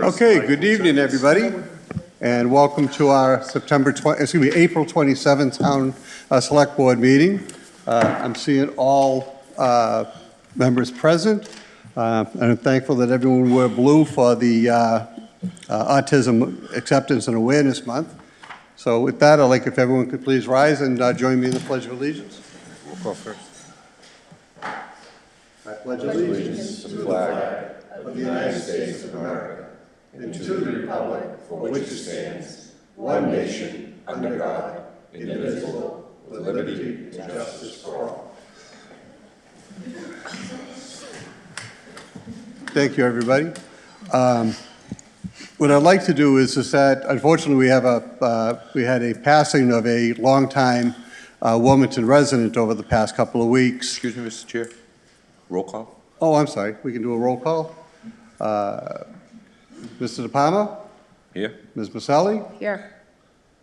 Okay, good evening, everybody, and welcome to our April 27th Town Select Board meeting. I'm seeing all members present, and I'm thankful that everyone wore blue for the Autism Acceptance and Awareness Month. So with that, I'd like if everyone could please rise and join me in the Pledge of Allegiance. We'll go first. I pledge allegiance To the flag of the United States of America and to the republic for which it stands, one nation, under God, indivisible, with liberty and justice for all. Thank you, everybody. What I'd like to do is that, unfortunately, we had a passing of a longtime Wilmington resident over the past couple of weeks. Excuse me, Mr. Chair. Roll call. Oh, I'm sorry. We can do a roll call. Mr. De Palma? Here. Ms. Maselli? Here.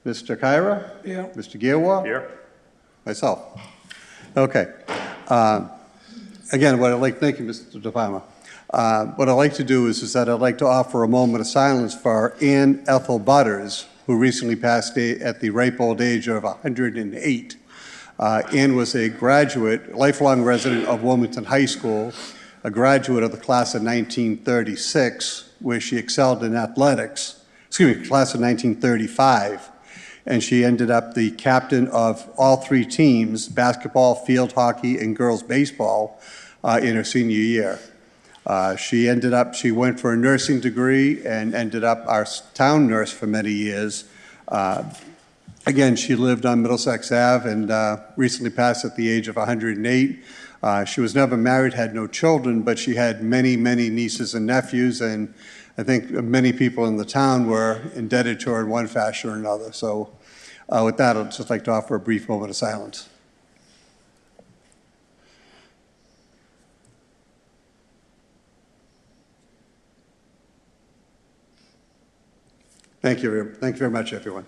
Mr. Kyra? Here. Mr. Gilwa? Here. Myself. Okay. Again, thank you, Mr. De Palma. What I'd like to do is that I'd like to offer a moment of silence for Ann Ethel Butters, who recently passed at the ripe old age of 108. Ann was a graduate, lifelong resident of Wilmington High School, a graduate of the class of 1936, where she excelled in athletics, class of 1935, and she ended up the captain of all three teams, basketball, field hockey, and girls baseball, in her senior year. She went for a nursing degree and ended up our town nurse for many years. Again, she lived on Middlesex Ave and recently passed at the age of 108. She was never married, had no children, but she had many, many nieces and nephews, and I think many people in the town were indebted to her in one fashion or another. So with that, I'd just like to offer a brief moment of silence. Thank you very much, everyone.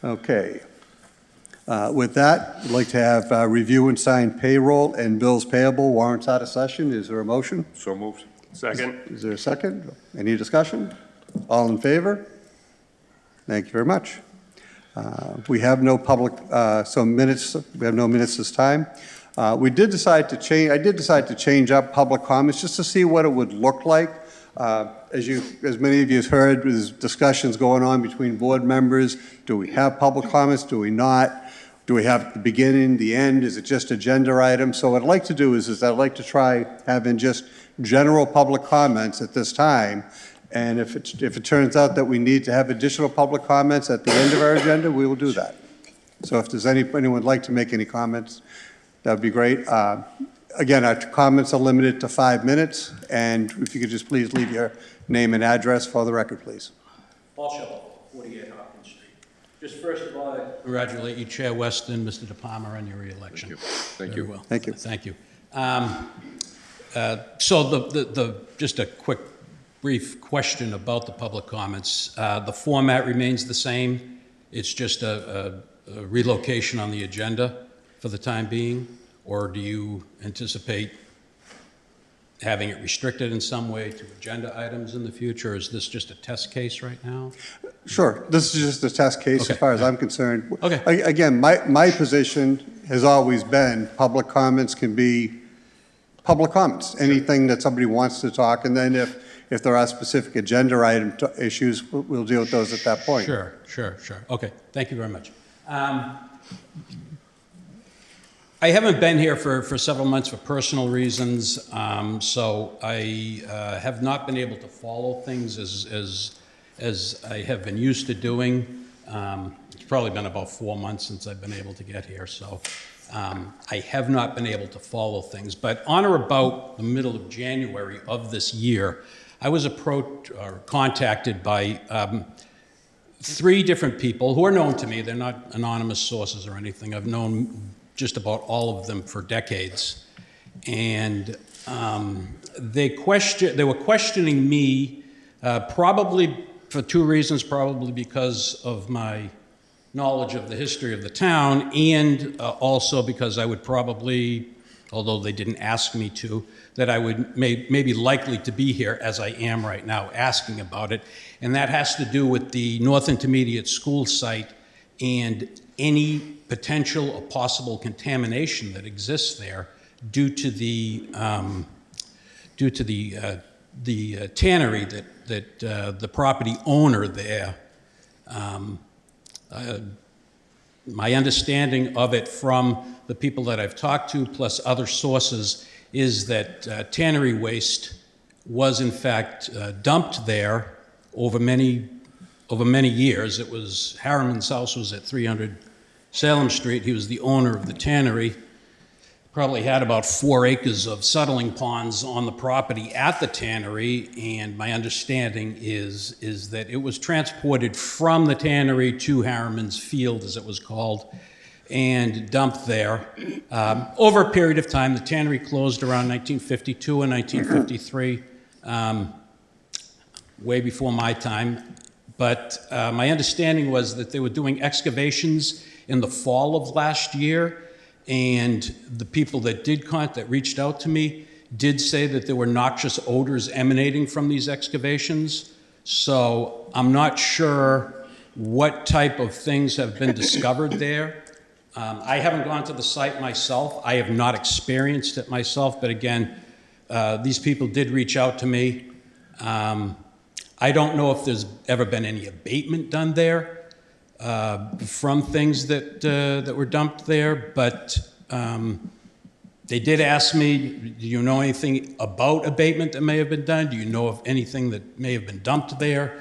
Okay. With that, I'd like to have review and sign payroll and bills payable warrants out of session. Is there a motion? So moved. Second. Is there a second? Any discussion? All in favor? Thank you very much. We have no public, minutes. We have no minutes this time. I did decide to change up public comments just to see what it would look like. As many of you have heard, there's discussions going on between board members. Do we have public comments? Do we not? Do we have the beginning, the end? Is it just agenda items? So what I'd like to do is I'd like to try having just general public comments at this time. And if it turns out that we need to have additional public comments at the end of our agenda, we will do that. So if there's anyone would like to make any comments, that would be great. Again, our comments are limited to 5 minutes, and if you could just please leave your name and address for the record, please. Paul Shovel, 48 Hopkins Street. Just first of all, I congratulate you, Chair Weston, Mr. De Palma, on your re-election. Thank you. Well. Thank you. Thank you. So just a quick, brief question about the public comments. The format remains the same. It's just a relocation on the agenda for the time being, or do you anticipate having it restricted in some way to agenda items in the future? Is this just a test case right now? Sure. This is just a test case Okay. as far as I'm concerned. Okay. Again, my position has always been public comments can be public comments, anything that somebody wants to talk, and then if there are specific agenda item issues, we'll deal with those at that point. Sure. Okay, thank you very much. I haven't been here for several months for personal reasons, so I have not been able to follow things as I have been used to doing. It's probably been about 4 months since I've been able to get here, so I have not been able to follow things. But on or about the middle of January of this year, I was contacted by 3 different people who are known to me. They're not anonymous sources or anything. I've known just about all of them for decades. And they were questioning me probably for 2 reasons, probably because of my knowledge of the history of the town, and also because I would probably although they didn't ask me to, that I would maybe likely to be here, as I am right now, asking about it. And that has to do with the North Intermediate School site and any potential or possible contamination that exists there due to the tannery that the property owner there. My understanding of it from the people that I've talked to, plus other sources, is that tannery waste was in fact dumped there over many years. It was, Harriman's house was at 300 Salem Street. He was the owner of the tannery. Probably had about 4 acres of settling ponds on the property at the tannery, and my understanding is that it was transported from the tannery to Harriman's Field, as it was called, and dumped there. Over a period of time, the tannery closed around 1952 and 1953, way before my time. But my understanding was that they were doing excavations in the fall of last year, and the people that reached out to me did say that there were noxious odors emanating from these excavations. So I'm not sure what type of things have been discovered there. I haven't gone to the site myself. I have not experienced it myself, but again, these people did reach out to me. I don't know if there's ever been any abatement done there from things that were dumped there, but they did ask me, do you know anything about abatement that may have been done? Do you know of anything that may have been dumped there?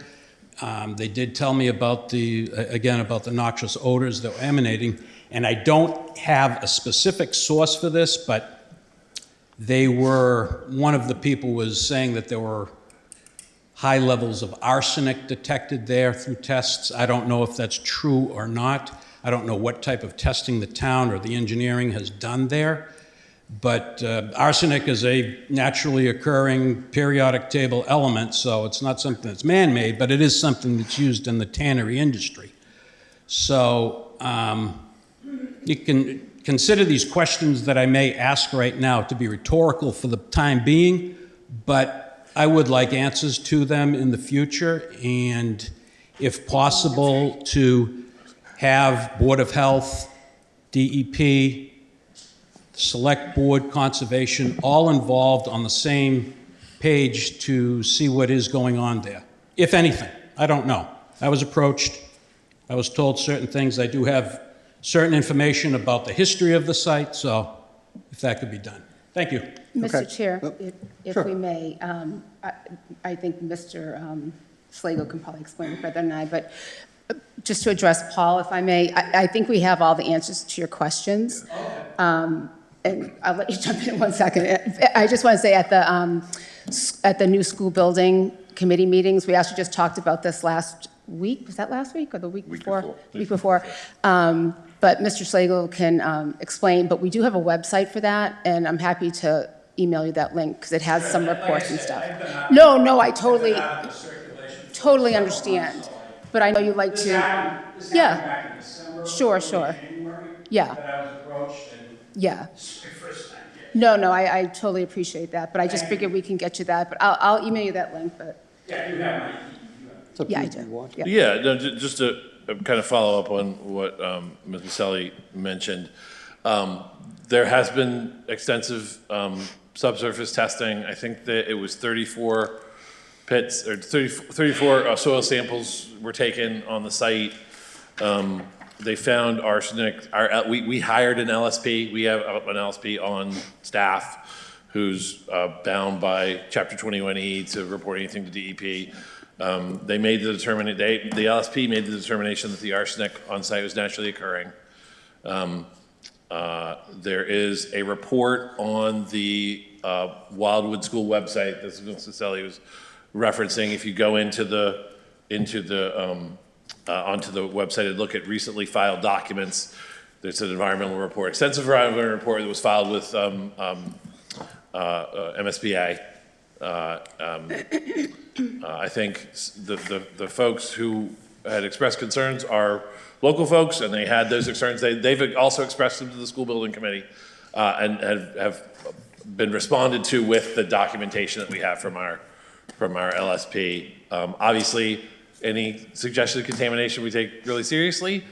They did tell me about about the noxious odors that were emanating, and I don't have a specific source for this, but one of the people was saying that there were high levels of arsenic detected there through tests. I don't know if that's true or not. I don't know what type of testing the town or the engineering has done there. But arsenic is a naturally occurring periodic table element, so it's not something that's man-made, but it is something that's used in the tannery industry. So you can consider these questions that I may ask right now to be rhetorical for the time being, but I would like answers to them in the future, and if possible, to have Board of Health, DEP, Select Board, Conservation, all involved on the same page to see what is going on there. If anything, I don't know. I was approached. I was told certain things. I do have certain information about the history of the site, so if that could be done. Thank you. Mr. Chair, if Sure. we may, I think Mr. Slagle can probably explain it better than I, but just to address Paul, if I may, I think we have all the answers to your questions. And I'll let you jump in 1 second. I just want to say at the new school building committee meetings, we actually just talked about this last week. Was that last week or the week before? Week before. But Mr. Slagle can explain, but we do have a website for that, and I'm happy to email you that link because it has some reports and stuff. No, I totally understand. But I know you like to, yeah. Back in December, Sure. January, Yeah, that I was approached, and yeah. it's my first time here. No, I totally appreciate that, but I just figured we can get you that. But I'll email you that link, but, Yeah, you have my, It's up to yeah, you I if you do. want. Yeah. Yeah, no, just to kind of follow up on what Ms. Maselli mentioned, there has been extensive subsurface testing. I think that it was 34 pits, or 34 soil samples were taken on the site. They found arsenic. We hired an LSP. We have an LSP on staff who's bound by Chapter 21E to report anything to DEP. They made the the LSP made the determination that the arsenic on site was naturally occurring. There is a report on the Wildwood School website that Ms. Maselli was referencing. If you go onto the website and look at recently filed documents, there's an environmental report, extensive environmental report that was filed with MSBA. I think the folks who had expressed concerns are local folks, and they had those concerns. They've also expressed them to the school building committee. and have been responded to with the documentation that we have from our LSP. Obviously, any suggested contamination we take really seriously.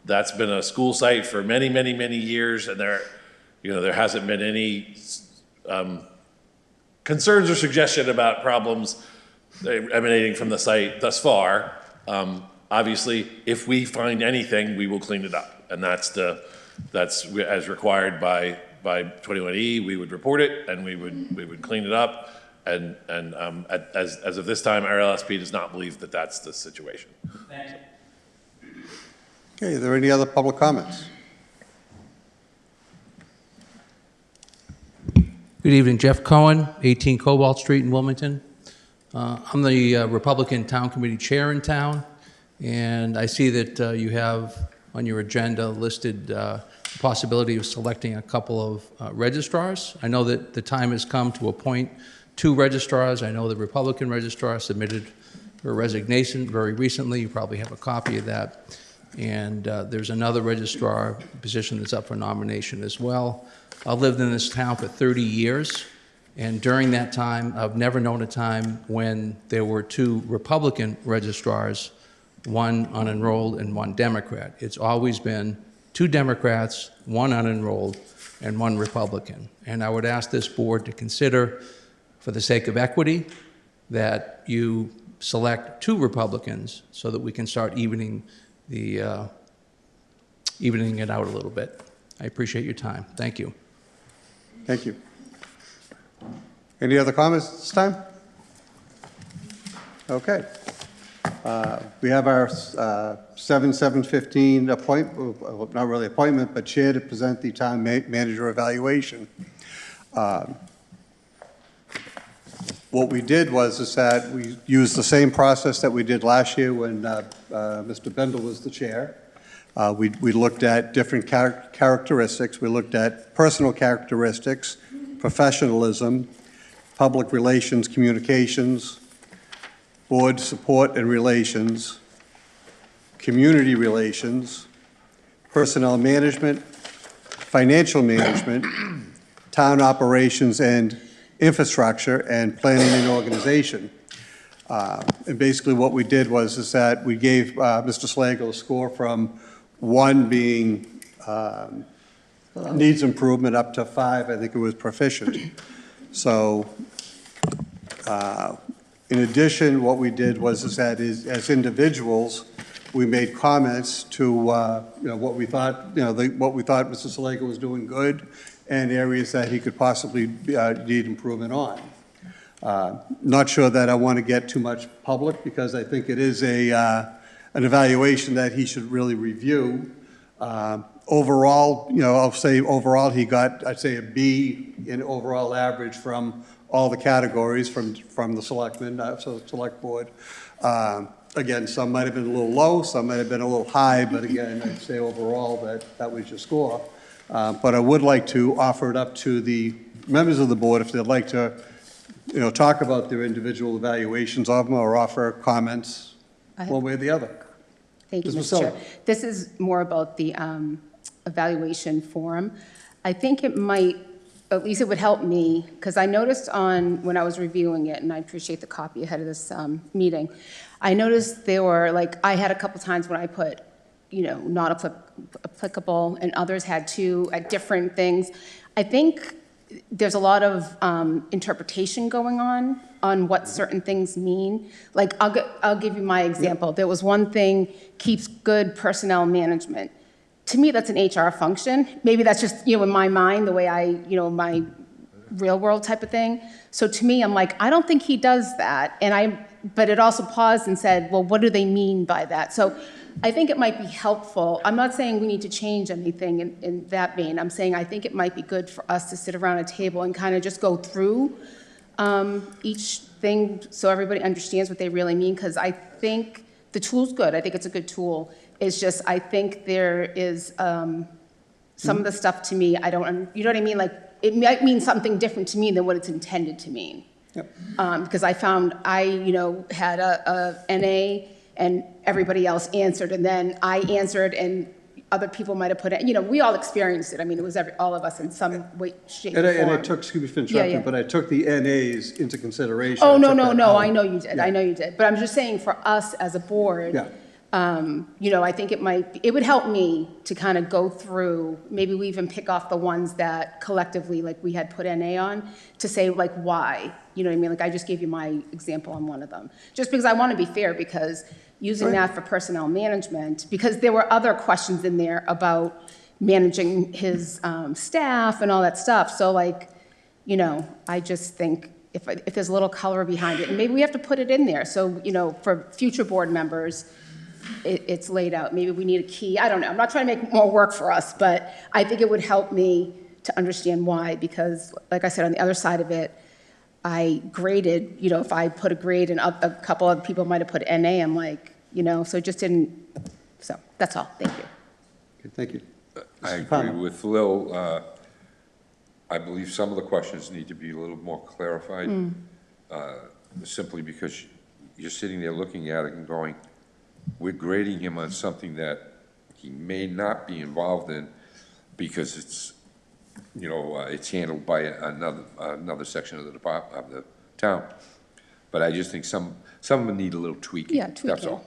That's been a school site for many, many, many years, and there hasn't been any concerns or suggestion about problems emanating from the site thus far. Obviously, if we find anything, we will clean it up, and that's as required by 21E. We would report it, and we would clean it up. And as of this time, our LSP does not believe that that's the situation. Thank you. Okay, are there any other public comments? Good evening, Jeff Cohen, 18 Cobalt Street in Wilmington. I'm the Republican Town Committee Chair in town, and I see that you have on your agenda listed the possibility of selecting a couple of registrars. I know that the time has come to appoint 2 registrars. I know the Republican registrar submitted her resignation very recently. You probably have a copy of that. And there's another registrar position that's up for nomination as well. I've lived in this town for 30 years, and during that time, I've never known a time when there were 2 Republican registrars, one unenrolled and one Democrat. It's always been 2 Democrats, one unenrolled, and one Republican. And I would ask this board to consider, for the sake of equity, that you select 2 Republicans so that we can start evening it out a little bit. I appreciate your time. Thank you. Thank you. Any other comments at this time? Okay. We have our 7/7/15 appointment, well, not really appointment, but chair to present the town manager evaluation. What we did was that we used the same process that we did last year when Mr. Bendel was the chair. We looked at different characteristics. We looked at personal characteristics, professionalism, public relations, communications, board support and relations, community relations, personnel management, financial management, town operations and infrastructure, and planning and organization. And basically what we did was that we gave Mr. Slagle a score from 1 being needs improvement up to 5, I think it was proficient. So in addition, what we did was that as individuals, we made comments to what we thought, what we thought Mr. Slagle was doing good, and areas that he could possibly need improvement on. Not sure that I want to get too much public, because I think it is an evaluation that he should really review. Overall, I'll say overall he got, I'd say, a B in overall average from all the categories from the selectmen, so select board. Again, some might have been a little low, some might have been a little high, but again, I'd say overall that was your score. But I would like to offer it up to the members of the board if they'd like to, talk about their individual evaluations of them or offer comments one way or the other. Thank you, Ms. Mr. Chair. Priscilla. This is more about the evaluation form. I think it might, at least it would help me, because I noticed when I was reviewing it, and I appreciate the copy ahead of this meeting, I noticed there were, I had a couple times when I put, not applicable, and others had 2 at different things. I think there's a lot of interpretation going on what certain things mean. I'll give you my example. There was one thing, keeps good personnel management. To me, that's an HR function. Maybe that's just, in my mind, the way my real world type of thing. So to me, I'm like, I don't think he does that. But it also paused and said, well, what do they mean by that? So I think it might be helpful. I'm not saying we need to change anything in that vein. I'm saying I think it might be good for us to sit around a table and kind of just go through each thing so everybody understands what they really mean, because I think the tool's good. I think it's a good tool. It's just, I think there is some of the stuff to me, I don't, you know what I mean? It might mean something different to me than what it's intended to mean. Yep. Because I found had a NA and everybody else answered, and then I answered and other people might have put it, we all experienced it. I mean, it was all of us in some way, shape, or form. And I took, excuse me for interrupting, Yeah. but I took the NAs into consideration. Oh, I no, took no, that no, out. I know you did, I know you did. But I'm just saying, for us as a board, Yeah. I think it would help me to kind of go through, maybe we even pick off the ones that collectively, like, we had put NA on, to say, like, why? You know what I mean? Like, I just gave you my example on one of them. Just because I want to be fair, because using that for personnel management, because there were other questions in there about managing his staff and all that stuff. So, like, I just think if there's a little color behind it, and maybe we have to put it in there. So, for future board members, it's laid out. Maybe we need a key. I don't know. I'm not trying to make more work for us, but I think it would help me to understand why, because, like I said, on the other side of it, I graded, if I put a grade and a couple of people might have put NA, I'm like, so it just didn't, so that's all. Thank you. Okay, thank you. I Mr. agree Palmer. with Lil. I believe some of the questions need to be a little more clarified, simply because you're sitting there looking at it and going, we're grading him on something that he may not be involved in because it's, it's handled by another section of the department, of the town. But I just think some of them need a little tweaking. Yeah, tweaking. That's all.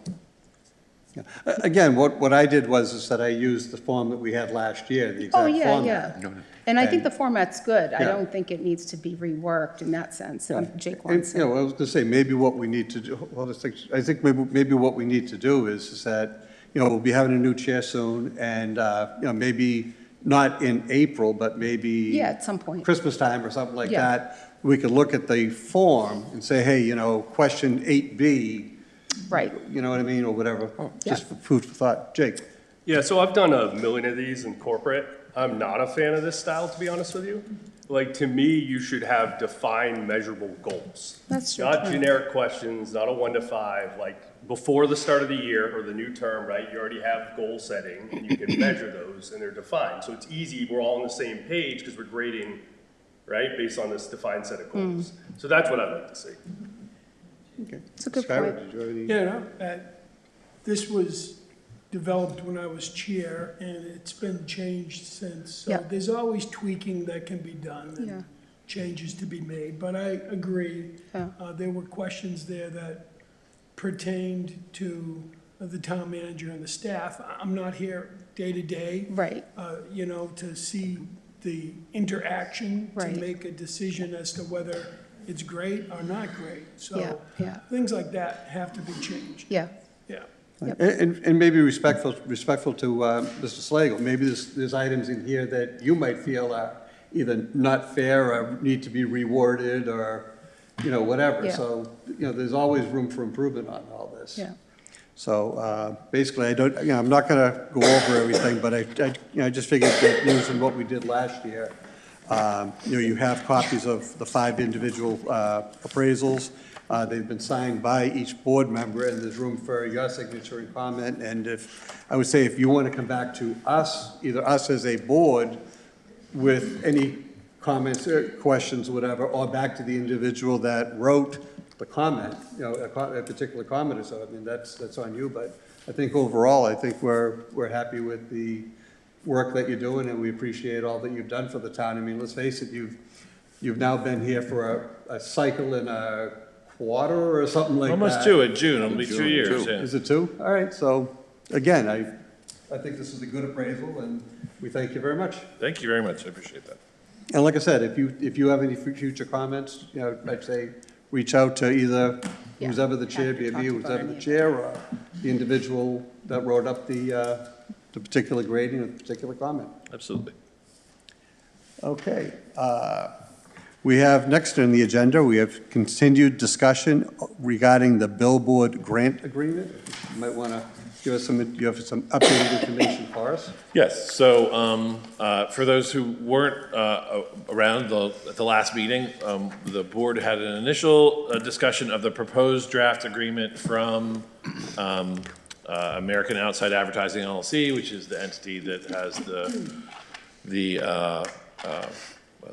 Yeah. Again, what I did is that I used the form that we had last year, the exact Oh, format. yeah. And I think the format's good. I Yeah. don't think it needs to be reworked in that sense. Jake And, wants I was going to say, maybe what we need to do, I think maybe what we need to do is that, we'll be having a new chair soon, and, maybe not in April, but maybe. Yeah, at some point. Christmas time or something like Yeah. that, we could look at the form and say, hey, question 8B, Right. you know what I mean, or whatever, just Yeah. for food for thought. Jake? Yeah, so I've done a million of these in corporate. I'm not a fan of this style, to be honest with you. Like, to me, you should have defined, measurable goals. That's true. Not generic questions, not a 1 to 5. Like, before the start of the year or the new term, right, you already have goal setting, and you can measure those, and they're defined. So it's easy, we're all on the same page, because we're grading, right, based on this defined set of goals. So that's what I'd like to see. Okay. It's a good Skylar, point. did you have any? Yeah, no, this was developed when I was chair, and it's been changed since. So Yep. there's always tweaking that can be done Yeah. and changes to be made. But I agree, Yeah. there were questions there that pertained to the town manager and the staff. I'm not here day to day. Right. To see the interaction, to Right. make a decision as to whether it's great or not great. Yeah, So yeah. things like that have to be changed. Yeah. Yeah. Yep. And maybe respectful to Mr. Slagle, maybe there's items in here that you might feel are either not fair or need to be rewarded or, whatever. Yeah. So, there's always room for improvement on all this. Yeah. So basically, I'm not going to go over everything, but I just figured that using what we did last year, you have copies of the 5 individual appraisals. They've been signed by each board member, and there's room for your signature and comment. And I would say if you want to come back to us, either us as a board with any comments or questions or whatever, or back to the individual that wrote the comment, a particular comment or so, I mean, that's on you. But I think overall, I think we're happy with the work that you're doing, and we appreciate all that you've done for the town. I mean, let's face it, you've now been here for a cycle and a quarter or something like that. Almost 2 in June, it'll be 2 years, yeah. Is it 2? All right, so, again, I think this is a good appraisal, and we thank you very much. Thank you very much, I appreciate that. And like I said, if you have any future comments, I'd say reach out to either Yeah, who's ever the chair, happy be to it me, talk who's about ever any the of chair, or the individual that wrote up the particular grading or the particular comment. Absolutely. Okay. We have next on the agenda, we have continued discussion regarding the billboard grant agreement. You might want to give us you have some updated information for us. Yes, so for those who weren't around at the last meeting, the board had an initial discussion of the proposed draft agreement from American Outside Advertising LLC, which is the entity that has the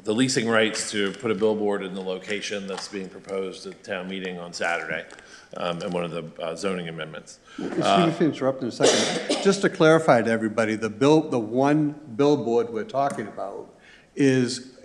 the leasing rights to put a billboard in the location that's being proposed at town meeting on Saturday, and one of the zoning amendments. Excuse me for interrupting a second. Just to clarify to everybody, the one billboard we're talking about is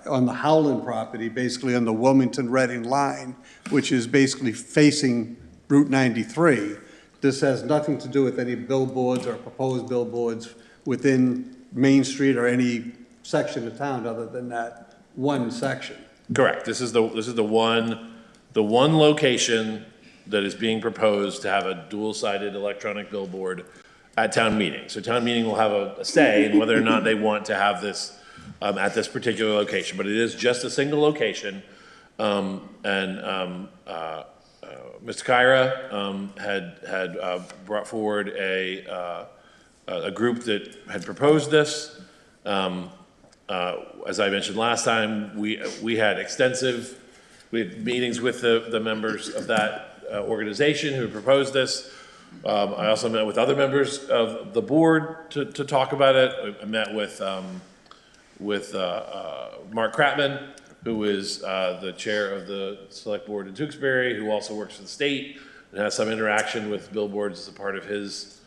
on the Howland property, basically on the Wilmington-Reading line, which is basically facing Route 93. This has nothing to do with any billboards or proposed billboards within Main Street or any section of town other than that one section. Correct. This is the one location that is being proposed to have a dual-sided electronic billboard at town meeting. So town meeting will have a say in whether or not they want to have this at this particular location, but it is just a single location. Mr. Kyra had brought forward a group that had proposed this. As I mentioned last time, we had meetings with the members of that organization who proposed this. I also met with other members of the board to talk about it. I met with Mark Kratman, who is the chair of the select board in Tewksbury, who also works for the state and has some interaction with billboards as a part of his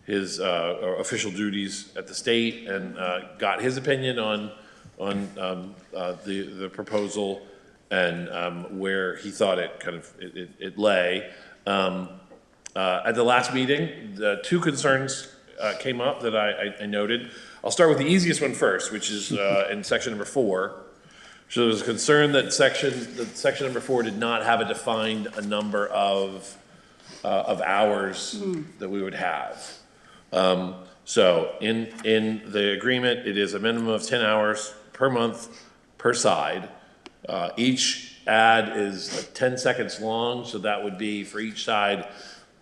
official duties at the state, and got his opinion on the proposal and where he thought it lay. At the last meeting, the two concerns came up that I noted. I'll start with the easiest one first, which is in section number 4. So there was a concern that section number 4 did not have a number of hours that we would have. So in the agreement, it is a minimum of 10 hours per month per side. Each ad is like 10 seconds long, so that would be for each side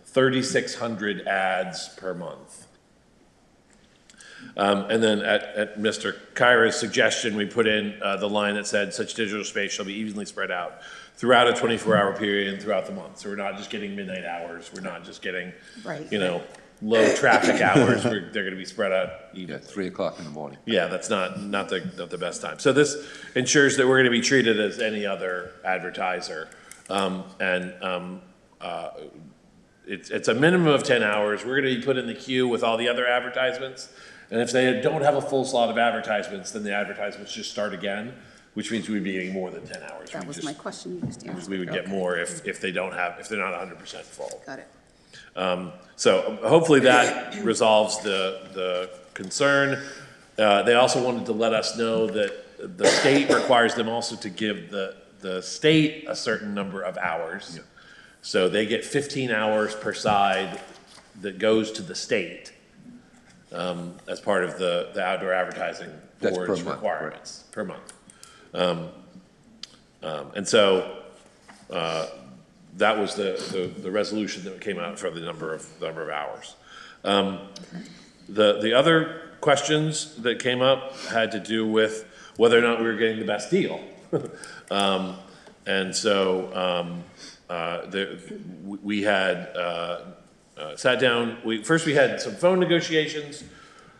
3,600 ads per month. And then at Mr. Kyra's suggestion, we put in the line that said such digital space shall be evenly spread out throughout a 24-hour period and throughout the month. So we're not just getting midnight hours. We're not just getting, low traffic hours. They're going to be spread out evenly. 3 o'clock in the morning. Yeah, that's not the best time. So this ensures that we're going to be treated as any other advertiser. It's a minimum of 10 hours. We're going to be put in the queue with all the other advertisements. And if they don't have a full slot of advertisements, then the advertisements just start again, which means we'd be getting more than 10 hours. That was my question you just answered. We would get more if they're not 100% full. Got it. So hopefully that resolves the concern. They also wanted to let us know that the state requires them also to give the state a certain number of hours. Yeah. So they get 15 hours per side that goes to the state as part of the outdoor advertising board's requirements per month. And so that was the resolution that came out for the number of hours. The other questions that came up had to do with whether or not we were getting the best deal. And so we had sat down. First we had some phone negotiations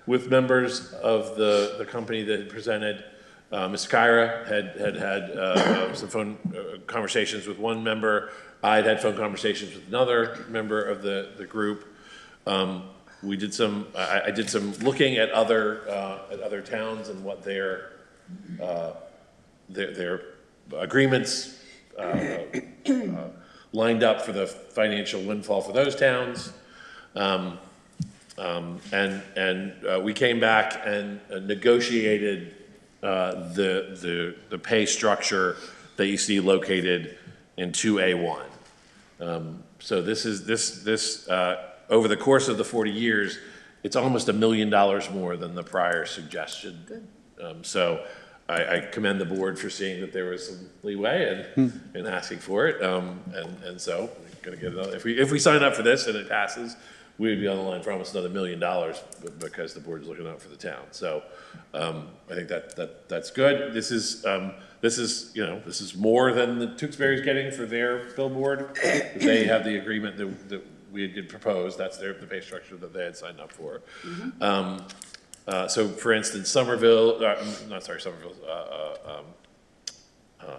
with members of the company that had presented. Mr. Kyra had some phone conversations with one member. I'd had phone conversations with another member of the group. We did I did some looking at other towns and what their agreements lined up for the financial windfall for those towns. We came back and negotiated the pay structure that you see located in 2A1. So this over the course of the 40 years, it's almost $1 million more than the prior suggestion. Good. So I commend the board for seeing that there was some leeway and asking for it. And so we're gonna get another, if we sign up for this and it passes, we would be on the line for almost another $1 million because the board is looking out for the town. So I think that's good. This is more than the Tewksbury's getting for their billboard. They have the agreement that we had proposed. That's the pay structure that they had signed up for. So for instance, Somerville, not sorry, Somerville,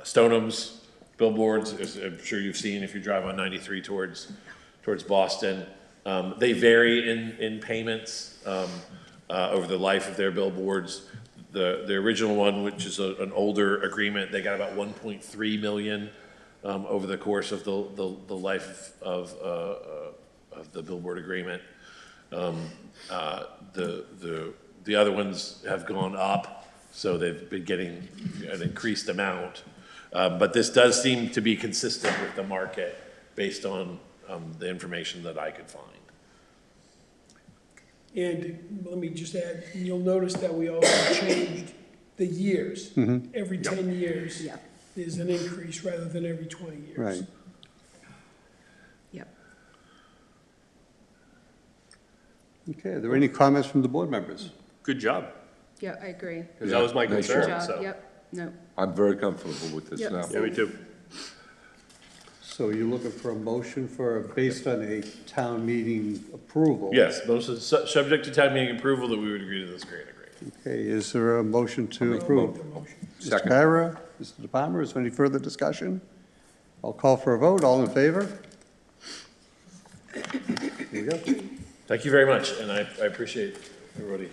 Stoneham's billboards, as I'm sure you've seen if you drive on 93 towards Boston. They vary in payments over the life of their billboards. The original one, which is an older agreement, they got about 1.3 million over the course of the life of the billboard agreement. The other ones have gone up, so they've been getting an increased amount. But this does seem to be consistent with the market based on the information that I could find. And let me just add, you'll notice that we also changed the years. Every 10 years, Yep. there's an increase rather than every 20 years. Right. Yep. Okay, are there any comments from the board members? Good job. Yeah, I agree. Because that was my Nice Good concern, job, so. yep, no. I'm very comfortable with this Yep. now. Yeah, me too. So you're looking for a motion based on a town meeting approval? Yes, those are subject to town meeting approval that we would agree to this grant agreement. Okay, is there a motion to I'll approve? make the motion. Mr. Second. Kyra, Mr. DePalma, is there any further discussion? I'll call for a vote, all in favor? There you go. Thank you very much, and I appreciate everybody.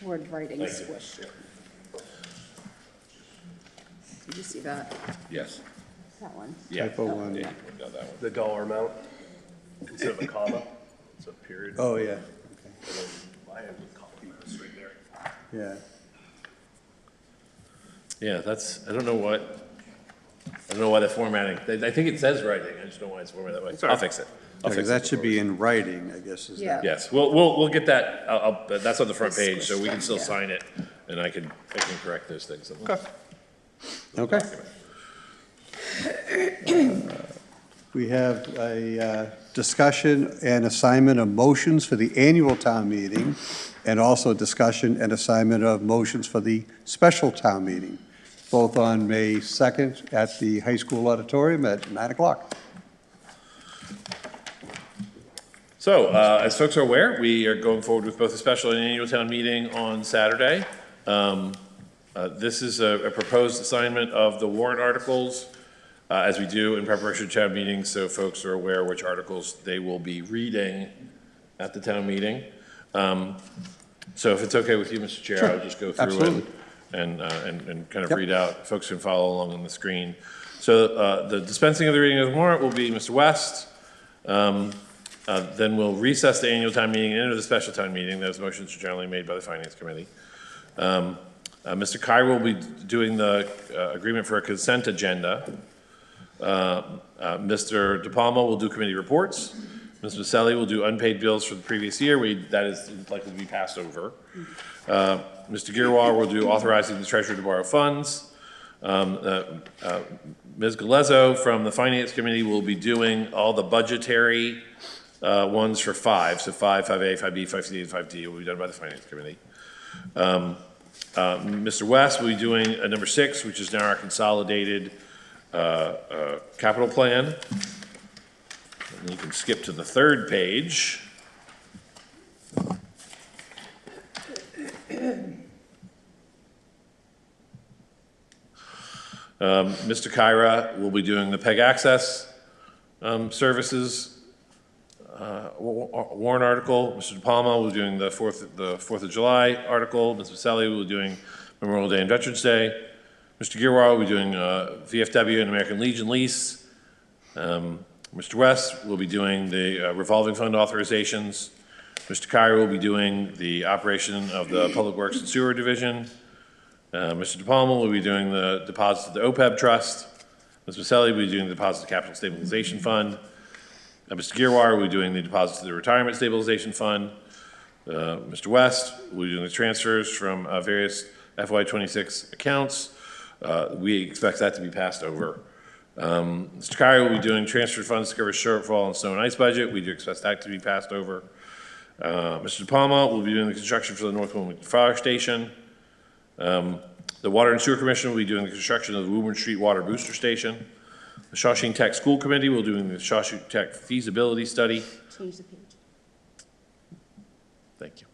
Word writing swish. Did you see that? Yes. That one? Yeah. Typo one. Yeah, we got that one. The dollar amount, instead of a comma, it's a period. Oh, yeah, And then I have the copy straight there. yeah. Yeah, I don't know why the formatting, I think it says writing, I just don't know why it's formatted that way. all right. I'll fix it. I'll Because fix that it. should be in writing, I guess, is Yeah. that? Yes, we'll get that, that's on the front page, so we can still Yeah. sign it, and I can correct those things. Okay. We have a discussion and assignment of motions for the annual town meeting, and also discussion and assignment of motions for the special town meeting, both on May 2nd at the high school auditorium at 9 o'clock. So, as folks are aware, we are going forward with both a special and annual town meeting on Saturday. This is a proposed assignment of the warrant articles, as we do in preparation for town meetings, so folks are aware which articles they will be reading at the town meeting. So if it's okay with you, Mr. Chair, I'll just go through Absolutely. and kind of Yep. read out. Folks can follow along on the screen. So the dispensing of the reading of the warrant will be Mr. West. Then we'll recess the annual town meeting and enter the special town meeting. Those motions are generally made by the Finance Committee. Mr. Kyra will be doing the agreement for a consent agenda. Mr. DePalma will do committee reports. Ms. Maselli will do unpaid bills for the previous year. That is likely to be passed over. Mr. Girwar will do authorizing the treasurer to borrow funds. Ms. Galezo from the Finance Committee will be doing all the budgetary ones for 5. So 5, 5A, 5B, 5C, and 5D will be done by the Finance Committee. Mr. West will be doing number 6, which is now our consolidated capital plan. And you can skip to the 3rd page. Mr. Kyra will be doing the PEG access services warrant article. Mr. DePalma will be doing the 4th of July article. Ms. Maselli will be doing Memorial Day and Veterans Day. Mr. Girwar will be doing VFW and American Legion lease. Mr. West will be doing the revolving fund authorizations. Mr. Kyra will be doing the operation of the Public Works and Sewer Division. Mr. DePalma will be doing the deposits of the OPEB Trust. Ms. Maselli will be doing the deposits of the Capital Stabilization Fund. Mr. Girwar will be doing the deposits of the Retirement Stabilization Fund. Mr. West will be doing the transfers from various FY26 accounts. We expect that to be passed over. Mr. Kyra will be doing transfer funds to cover shortfall and snow and ice budget. We do expect that to be passed over. Mr. DePalma will be doing the construction for the North Wilmington Fire Station. The Water and Sewer Commission will be doing the construction of the Woburn Street Water Booster Station. The Shawshing Tech School Committee will do the Shawshing Tech feasibility study. Change the page. Thank you.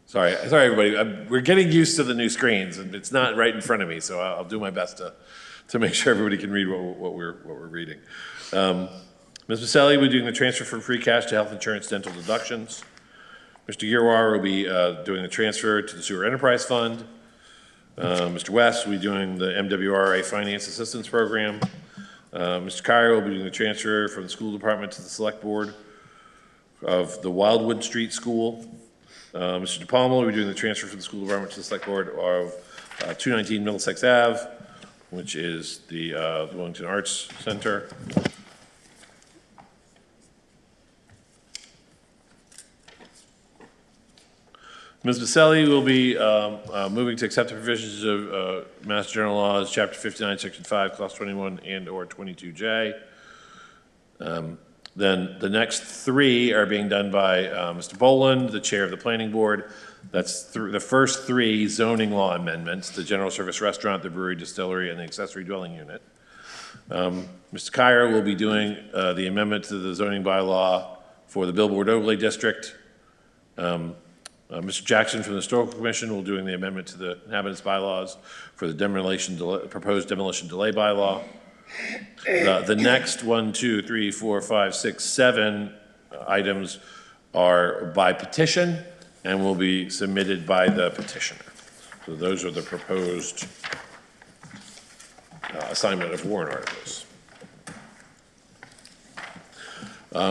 Sorry, everybody. We're getting used to the new screens, and it's not right in front of me, so I'll do my best to make sure everybody can read what we're reading. Ms. Maselli will be doing the transfer from free cash to health insurance dental deductions. Mr. Girwar will be doing the transfer to the Sewer Enterprise Fund. Mr. West will be doing the MWRA Finance Assistance Program. Mr. Kyer will be doing the transfer from the school department to the select board of the Wildwood Street School. Mr. DePalma will be doing the transfer from the school department to the select board of 219 Middlesex Ave, which is the Wellington Arts Center. Ms. Maselli will be moving to accept the provisions of Mass General Laws, Chapter 59, Section 5, Clause 21 and/or 22J. Then the next three are being done by Mr. Boland, the chair of the planning board. That's the first three zoning law amendments: the general service restaurant, the brewery, distillery, and the accessory dwelling unit. Mr. Kyer will be doing the amendment to the zoning bylaw for the billboard overlay district. Mr. Jackson from the Historical Commission will be doing the amendment to the inhabitants bylaws for the proposed demolition delay bylaw. The next 1, 2, 3, 4, 5, 6, 7 items are by petition and will be submitted by the petitioner. So those are the proposed assignment of warrant articles.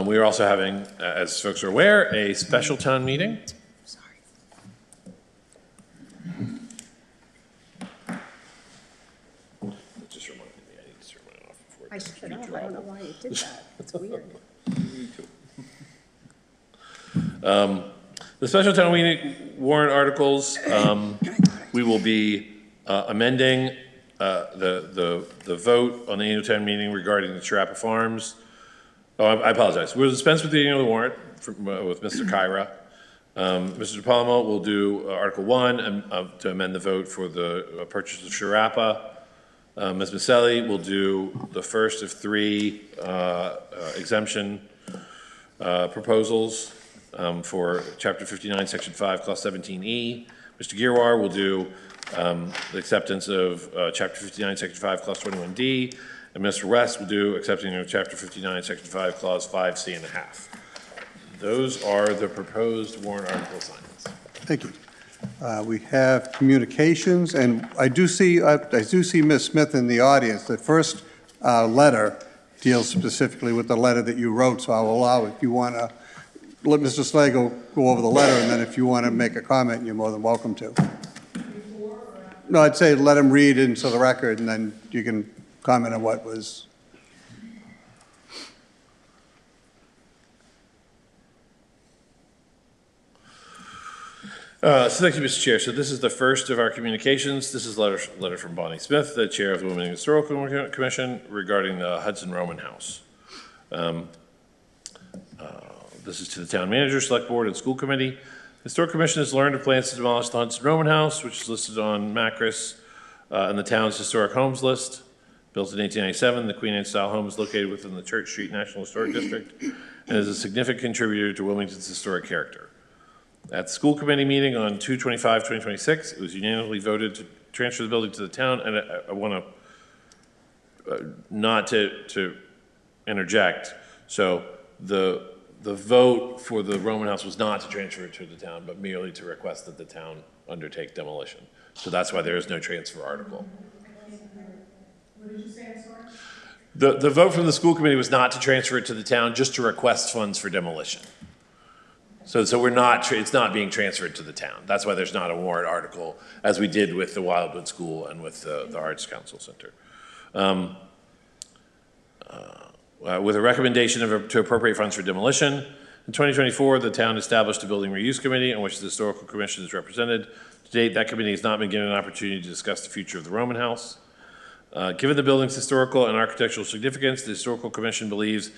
We are also having, as folks are aware, a special town meeting. I shut off. I don't know why it did that. It's weird. The special town meeting warrant articles, we will be amending the vote on the annual town meeting regarding the Charappa Farms. Oh, I apologize. We'll dispense with the reading of the warrant with Mr. Kyra. Mr. DePalma will do Article 1 to amend the vote for the purchase of Charappa. Ms. Maselli will do the first of 3 exemption proposals for Chapter 59, Section 5, Clause 17E. Mr. Girwar will do the acceptance of Chapter 59, Section 5, Clause 21D. And Mr. West will do accepting of Chapter 59, Section 5, Clause 5C and a half. Those are the proposed warrant article assignments. Thank you. We have communications, and I do see Ms. Smith in the audience. The first letter deals specifically with the letter that you wrote, so I'll allow, if you want to, let Mr. Slagle go over the letter, and then if you want to make a comment, you're more than welcome to. No, I'd say let him read into the record, and then you can comment on what was. So thank you, Mr. Chair. So this is the first of our communications. This is a letter from Bonnie Smith, the chair of the Women Historical Commission, regarding the Hudson Roman House. This is to the town manager, select board, and school committee. The Historical Commission has learned of plans to demolish the Hudson Roman House, which is listed on Macris and the town's historic homes list. Built in 1897, the Queen Anne style home is located within the Church Street National Historic District and is a significant contributor to Wilmington's historic character. At the school committee meeting on 2/25/2026, it was unanimously voted to transfer the building to the town, and I want to not to interject. So the vote for the Roman House was not to transfer it to the town, but merely to request that the town undertake demolition. So that's why there is no transfer article. What did you say, I'm sorry? The vote from the school committee was not to transfer it to the town, just to request funds for demolition. So we're not, it's not being transferred to the town. That's why there's not a warrant article, as we did with the Wildwood School and with the Arts Council Center. With a recommendation to appropriate funds for demolition, in 2024, the town established a building reuse committee in which the Historical Commission is represented. To date, that committee has not been given an opportunity to discuss the future of the Roman House. Given the building's historical and architectural significance, the Historical Commission believes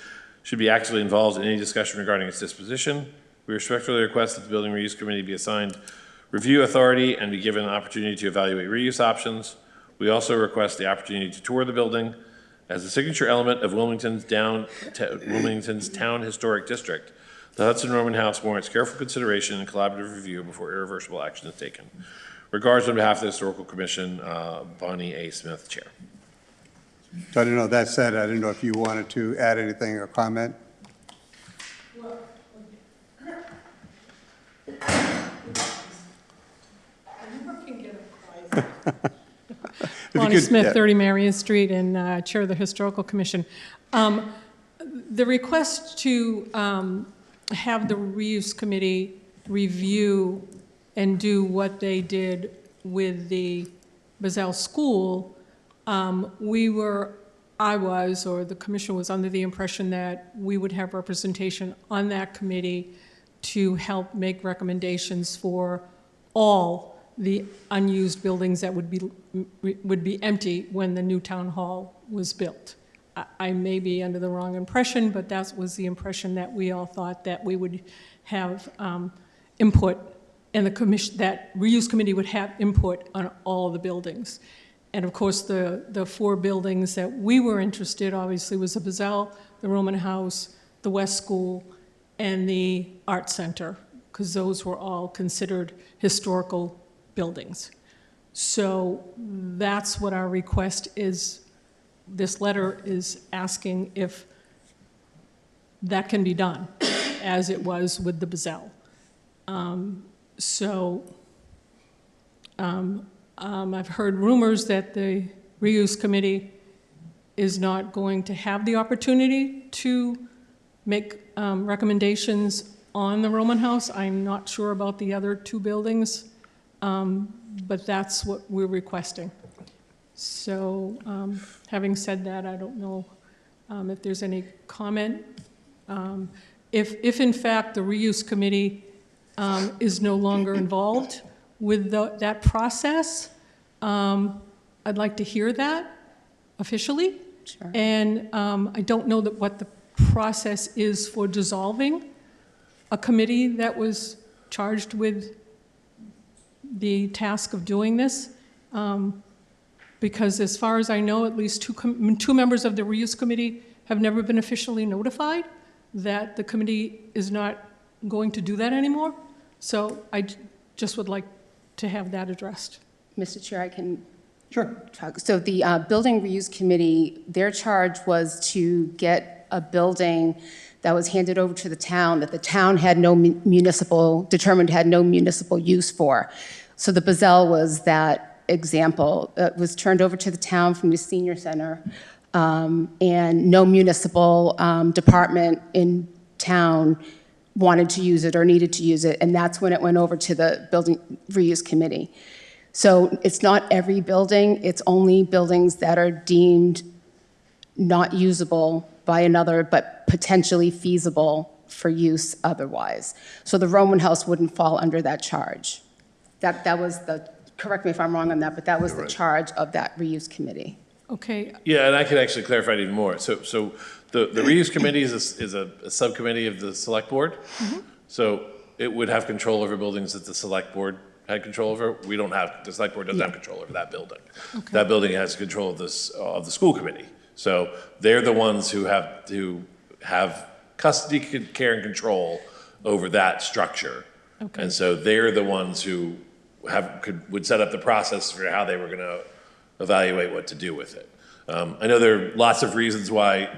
should be actively involved in any discussion regarding its disposition. We respectfully request that the Building Reuse Committee be assigned review authority and be given an opportunity to evaluate reuse options. We also request the opportunity to tour the building as a signature element of Wilmington's Town Historic District. The Hudson Roman House warrants careful consideration and collaborative review before irreversible action is taken. Regards on behalf of the Historical Commission, Bonnie A. Smith, Chair. So I don't know, that said, I didn't know if you wanted to add anything or comment? Bonnie could- Smith, yeah. 30 Marion Street, and Chair of the Historical Commission. The request to have the reuse committee review and do what they did with the Bazell School, I was, or the commission was under the impression that we would have representation on that committee to help make recommendations for all the unused buildings that would be empty when the new town hall was built. I may be under the wrong impression, but that was the impression that we all thought, that we would have input, and the commission, that reuse committee would have input on all the buildings. And of course, the four buildings that we were interested, obviously, was the Bazell, the Roman House, the West School, and the Art Center, because those were all considered historical buildings. So that's what our request is. This letter is asking if that can be done, as it was with the Bazell. I've heard rumors that the reuse committee is not going to have the opportunity to make recommendations on the Roman House. I'm not sure about the other two buildings, but that's what we're requesting. So having said that, I don't know if there's any comment. If in fact the reuse committee is no longer involved with that process, I'd like to hear that officially. Sure. And I don't know what the process is for dissolving a committee that was charged with the task of doing this. Because as far as I know, at least two members of the reuse committee have never been officially notified that the committee is not going to do that anymore. So I just would like to have that addressed. Mr. Chair, I can Sure. talk. So the Building Reuse Committee, their charge was to get a building that was handed over to the town, that the town had no determined had no municipal use for. So the Bazell was that example. It was turned over to the town from the senior center, and no municipal department in town wanted to use it or needed to use it, and that's when it went over to the Building Reuse Committee. So it's not every building, it's only buildings that are deemed not usable by another, but potentially feasible for use otherwise. So the Roman House wouldn't fall under that charge. That was correct me if I'm wrong on that, but that was the charge of that reuse committee. Okay. Yeah, and I can actually clarify it even more. So the reuse committee is a subcommittee of the select board. Mm-hmm. So it would have control over buildings that the select board had control over. We don't have, the select board doesn't have control over that building. Okay. That building has control of this, of the school committee. So they're the ones who have custody, care, and control over that structure. Okay. And so they're the ones who would set up the process for how they were going to evaluate what to do with it. I know there are lots of reasons why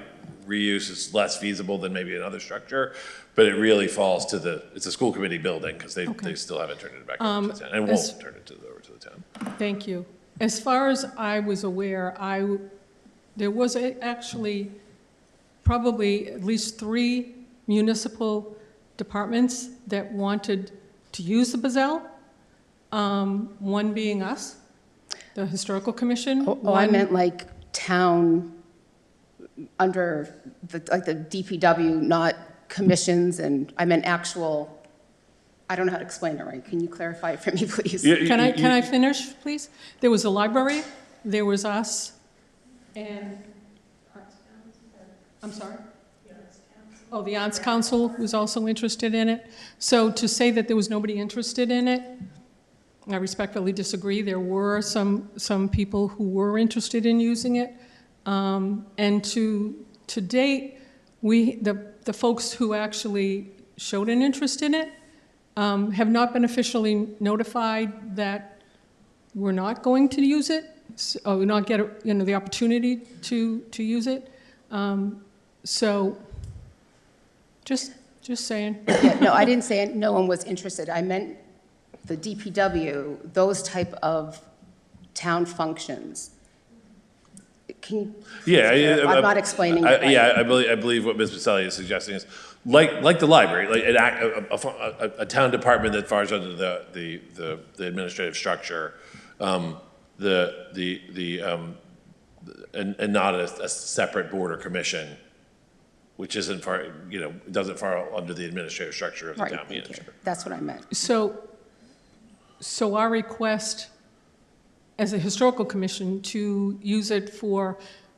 reuse is less feasible than maybe another structure, but it really falls to it's a school committee building because they still haven't turned it back over to the town and won't turn it over to the town. Thank you. As far as I was aware, there was actually probably at least 3 municipal departments that wanted to use the Bazell, one being us, the Historical Commission. Oh, I meant like town under the DPW, not commissions, and I meant actual, I don't know how to explain it right. Can you clarify it for me, please? Can I finish, please? There was a library, there was us, and, I'm sorry? Oh, the Arts Council was also interested in it. So to say that there was nobody interested in it, I respectfully disagree. There were some people who were interested in using it. And to date, the folks who actually showed an interest in it have not been officially notified that we're not going to use it, or not get the opportunity to use it. So just saying. Yeah, no, I didn't say no one was interested. I meant the DPW, those type of town functions. Can you? I'm not explaining it right. Yeah, I believe what Ms. Pacelli is suggesting is, like the library, like a town department that falls under the administrative structure, and not a separate board or commission, which isn't doesn't fall under the administrative structure of the Right, town thank you. manager. That's what I meant. So our request as a historical commission to use it for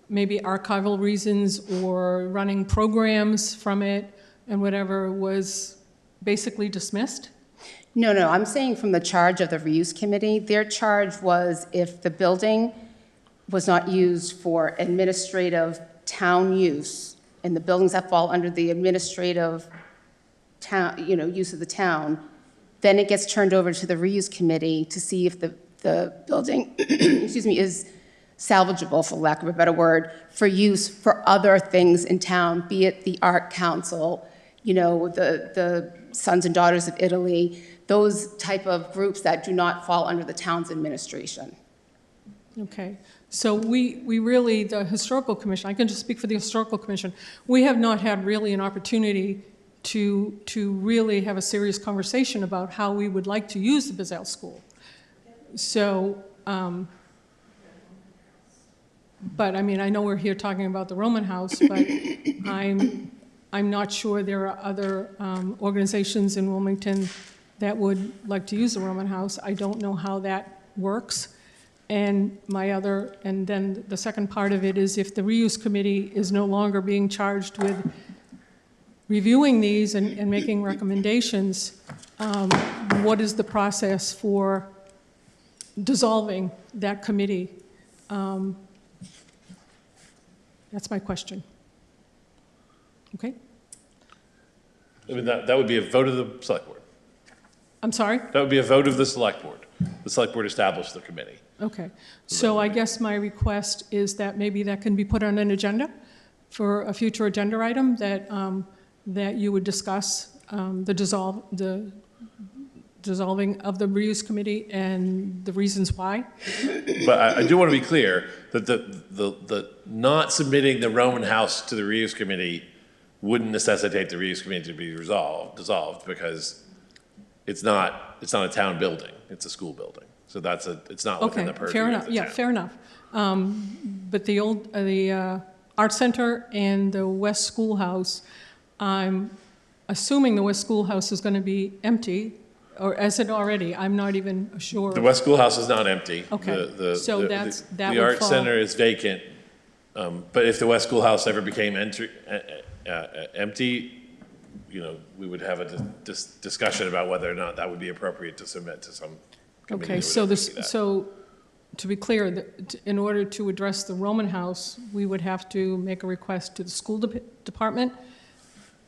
maybe archival reasons or running programs from it and whatever was basically dismissed? No, I'm saying from the charge of the reuse committee, their charge was if the building was not used for administrative town use, and the buildings that fall under the administrative town, use of the town, then it gets turned over to the reuse committee to see if the building, is salvageable, for lack of a better word, for use for other things in town, be it the Art Council, the Sons and Daughters of Italy, those type of groups that do not fall under the town's administration. Okay, so we really, the Historical Commission, I can just speak for the Historical Commission, we have not had really an opportunity to really have a serious conversation about how we would like to use the Bazell School. So, but I mean, I know we're here talking about the Roman House, but I'm not sure there are other organizations in Wilmington that would like to use the Roman House. I don't know how that works. And then the second part of it is if the reuse committee is no longer being charged with reviewing these and making recommendations, what is the process for dissolving that committee? That's my question. Okay? I mean, that would be a vote of the select board. I'm sorry? That would be a vote of the select board. The select board established the committee. Okay. So I guess my request is that maybe that can be put on an agenda for a future agenda item that you would discuss the dissolving of the reuse committee and the reasons why. But I do want to be clear that the not submitting the Roman House to the reuse committee wouldn't necessitate the reuse committee to be dissolved because it's not a town building, it's a school building. So it's not within the purview fair of enough. the Yeah, town. fair enough. But the Art Center and the West Schoolhouse, I'm assuming the West Schoolhouse is going to be empty, or is it already? I'm not even sure. The West Schoolhouse is not empty. Okay. So that The would Art fall- Center is vacant, but if the West Schoolhouse ever became empty, we would have a discussion about whether or not that would be appropriate to submit to some committee. Okay, that would so oversee that. so to be clear, in order to address the Roman House, we would have to make a request to the school department?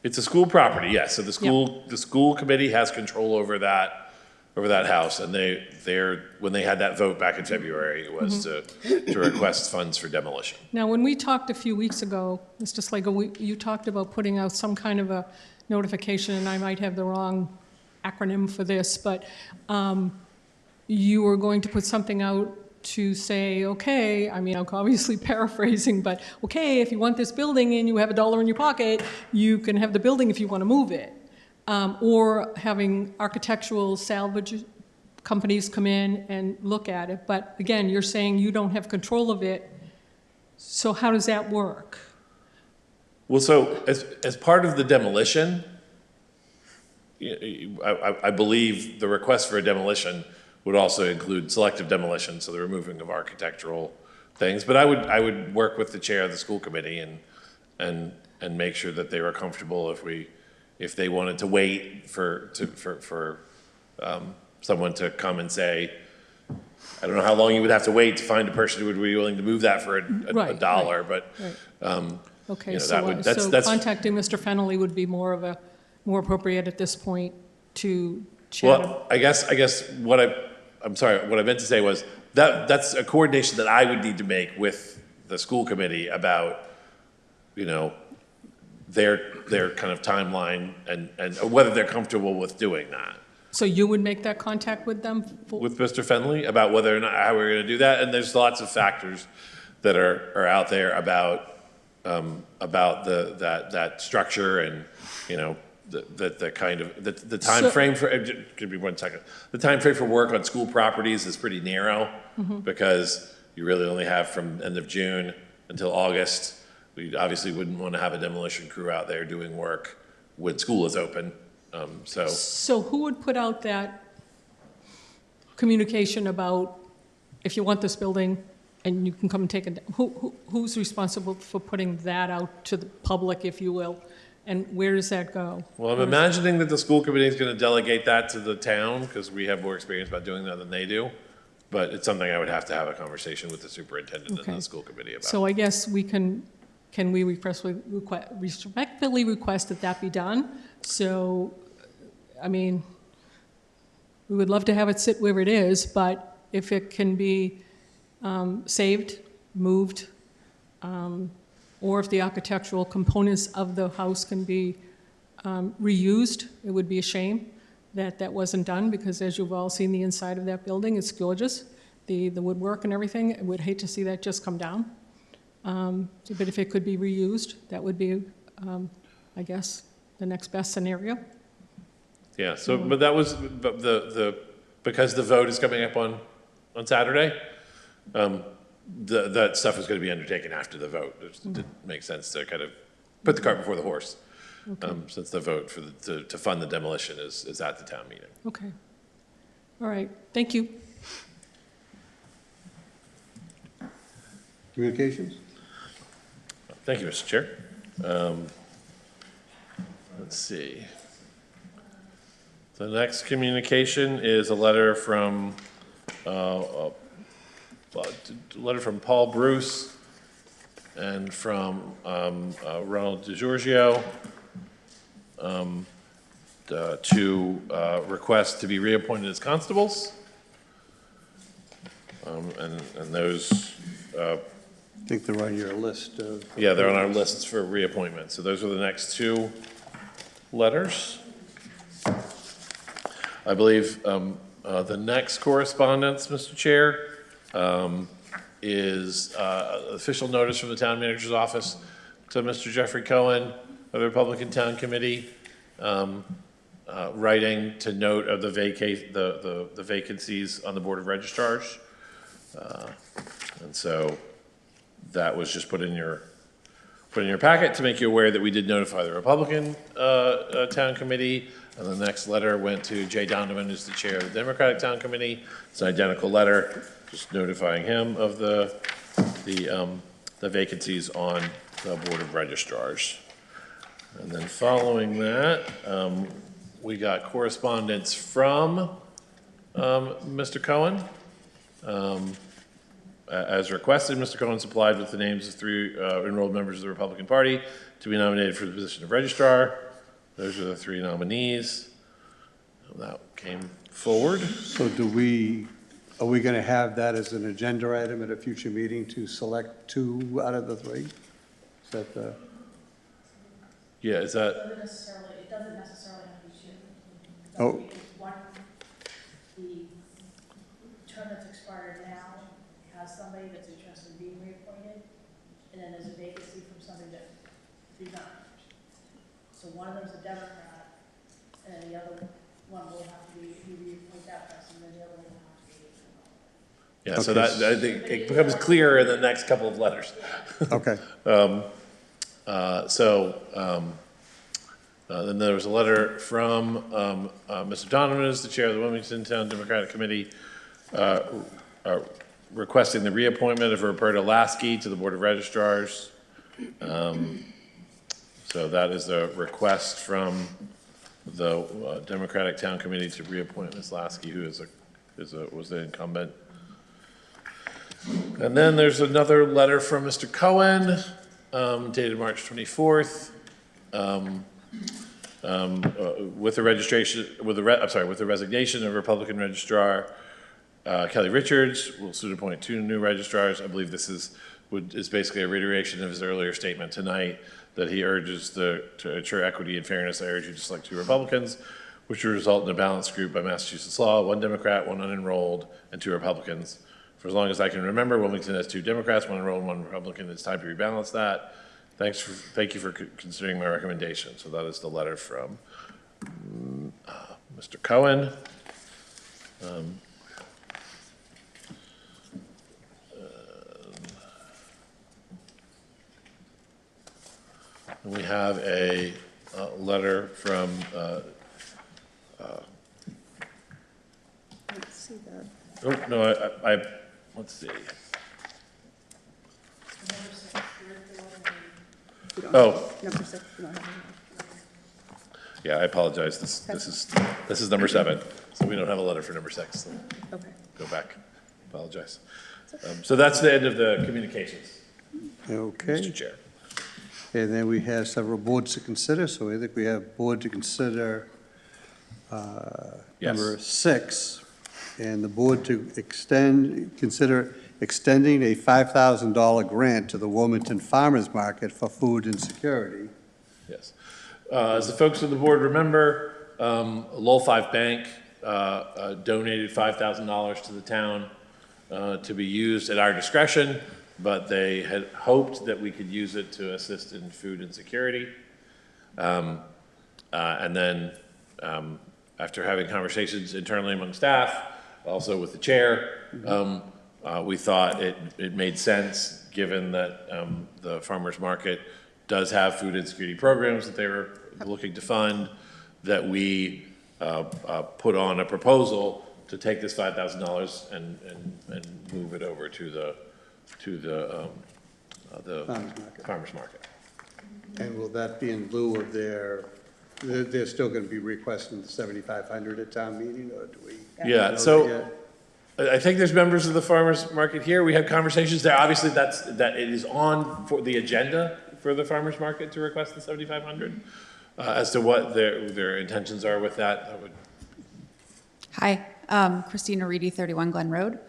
It's a school property, yes, so the school committee has control over that house, and when they had that vote back in February, it was Mm-hmm. to request funds for demolition. Now, when we talked a few weeks ago, Mr. Slagle, you talked about putting out some kind of a notification, and I might have the wrong acronym for this, but you were going to put something out to say, okay, I mean, I'm obviously paraphrasing, but okay, if you want this building and you have $1 in your pocket, you can have the building if you want to move it. Or having architectural salvage companies come in and look at it. But again, you're saying you don't have control of it, so how does that work? Well, so as part of the demolition, I believe the request for a demolition would also include selective demolition, so the removing of architectural things. But I would work with the chair of the school committee and make sure that they were comfortable if they wanted to wait for someone to come and say, I don't know how long you would have to wait to find a person who would be willing to move that for a Right, dollar, right, but, Okay, you know, so, that would- that's- contacting Mr. Fennelly would be more appropriate at this point to chat. well, I guess I'm sorry, what I meant to say was, that's a coordination that I would need to make with the school committee about, you know, their kind of timeline and whether they're comfortable with doing that. So you would make that contact with them? With Mr. Fenley about whether or not, how we're gonna do that, and there's lots of factors that are out there about that structure and, you know, the kind of, the timeframe for, give me 1 second. The timeframe for work on school properties is pretty narrow, because you really only have from end of June until August. We obviously wouldn't wanna have a demolition crew out there doing work when school is open, so. So who would put out that communication about if you want this building and you can come and take it? Who's responsible for putting that out to the public, if you will? And where does that go? Well, I'm imagining that the school committee is gonna delegate that to the town, because we have more experience about doing that than they do. But it's something I would have to have a conversation with the superintendent Okay. and the school committee about. So I guess we can we respectfully request that that be done? So, I mean, we would love to have it sit where it is, but if it can be saved, moved, or if the architectural components of the house can be reused, it would be a shame that that wasn't done, because as you've all seen the inside of that building, it's gorgeous. The woodwork and everything, I would hate to see that just come down. But if it could be reused, that would be, I guess, the next best scenario. Yeah, so, but that was, but because the vote is coming up on Saturday, that stuff is gonna be undertaken after the vote. It didn't make sense to kind of put the cart before the horse, since the vote for to fund the demolition is at the town meeting. Okay. All right, thank you. Communications? Thank you, Mr. Chair. Let's see. The next communication is a letter from, Paul Bruce and from Ronald DeGiorgio to request to be reappointed as constables. And those, I think they're on your list of. yeah, they're on our lists for reappointment. So those are the next two letters. I believe the next correspondence, Mr. Chair, is official notice from the town manager's office to Mr. Jeffrey Cohen of the Republican Town Committee, writing to note of the vacancies on the Board of Registrars. And so that was just put in your packet to make you aware that we did notify the Republican Town Committee. And the next letter went to Jay Donovan, who's the chair of the Democratic Town Committee. It's an identical letter, just notifying him of the vacancies on the Board of Registrars. And then following that, we got correspondence from Mr. Cohen. As requested, Mr. Cohen supplied with the names of 3 enrolled members of the Republican Party to be nominated for the position of registrar. Those are the 3 nominees. That came forward. So are we going to have that as an agenda item at a future meeting to select 2 out of the 3? Is that the? Yeah, is that, It doesn't necessarily have to be two. Oh. One, the term that's expired now has somebody that's interested in being reappointed, and then there's a vacancy from somebody that resigned. So one of them's a Democrat, and then the other one will have to be, you reappoint that person, and then the other one will have to be. yeah, so Okay. that, I think it becomes clearer in the next couple of letters. Okay. Then there was a letter from Mr. Donovan, who's the chair of the Wilmington Town Democratic Committee, requesting the reappointment of Roberta Lasky to the Board of Registrars. So that is a request from the Democratic Town Committee to reappoint Ms. Lasky, who was the incumbent. And then there's another letter from Mr. Cohen, dated March 24th, with the resignation of Republican Registrar Kelly Richards. We'll soon appoint 2 new registrars. I believe this is basically a reiteration of his earlier statement tonight that he urges to ensure equity and fairness. I urge you to select 2 Republicans, which would result in a balanced group by Massachusetts law: 1 Democrat, 1 unenrolled, and 2 Republicans. For as long as I can remember, Wilmington has 2 Democrats, 1 enrolled, and 1 Republican. It's time to rebalance that. Thank you for considering my recommendation. So that is the letter from Mr. Cohen. And we have a letter from Let's see that. oh, no, I let's see. Oh, Number 6, you don't have yeah, I apologize. This is number 7, so we don't have a letter for number 6. So it. Okay. go back. Apologize. So that's the end of the communications, Okay. Mr. Chair. And then we have several boards to consider, so I think we have board to consider Yes. number 6, and the board to consider extending a $5,000 grant to the Wilmington Farmers Market for food insecurity. Yes. As the folks on the board remember, Lowell 5 Bank donated $5,000 to the town to be used at our discretion, but they had hoped that we could use it to assist in food insecurity. And then after having conversations internally among staff, also with the chair, we thought it made sense, given that the farmers market does have food insecurity programs that they were looking to fund, that we put on a proposal to take this $5,000 and move it over to the farmers market. And will that be in lieu of they're still going to be requesting the $7,500 at town meeting, or do we? Yeah, know so that yet? I think there's members of the farmers market here. We had conversations there. Obviously, that it is on for the agenda for the farmers market to request the $7,500. As to what their intentions are with that, would. Hi, Christina Reedy, 31 Glen Road.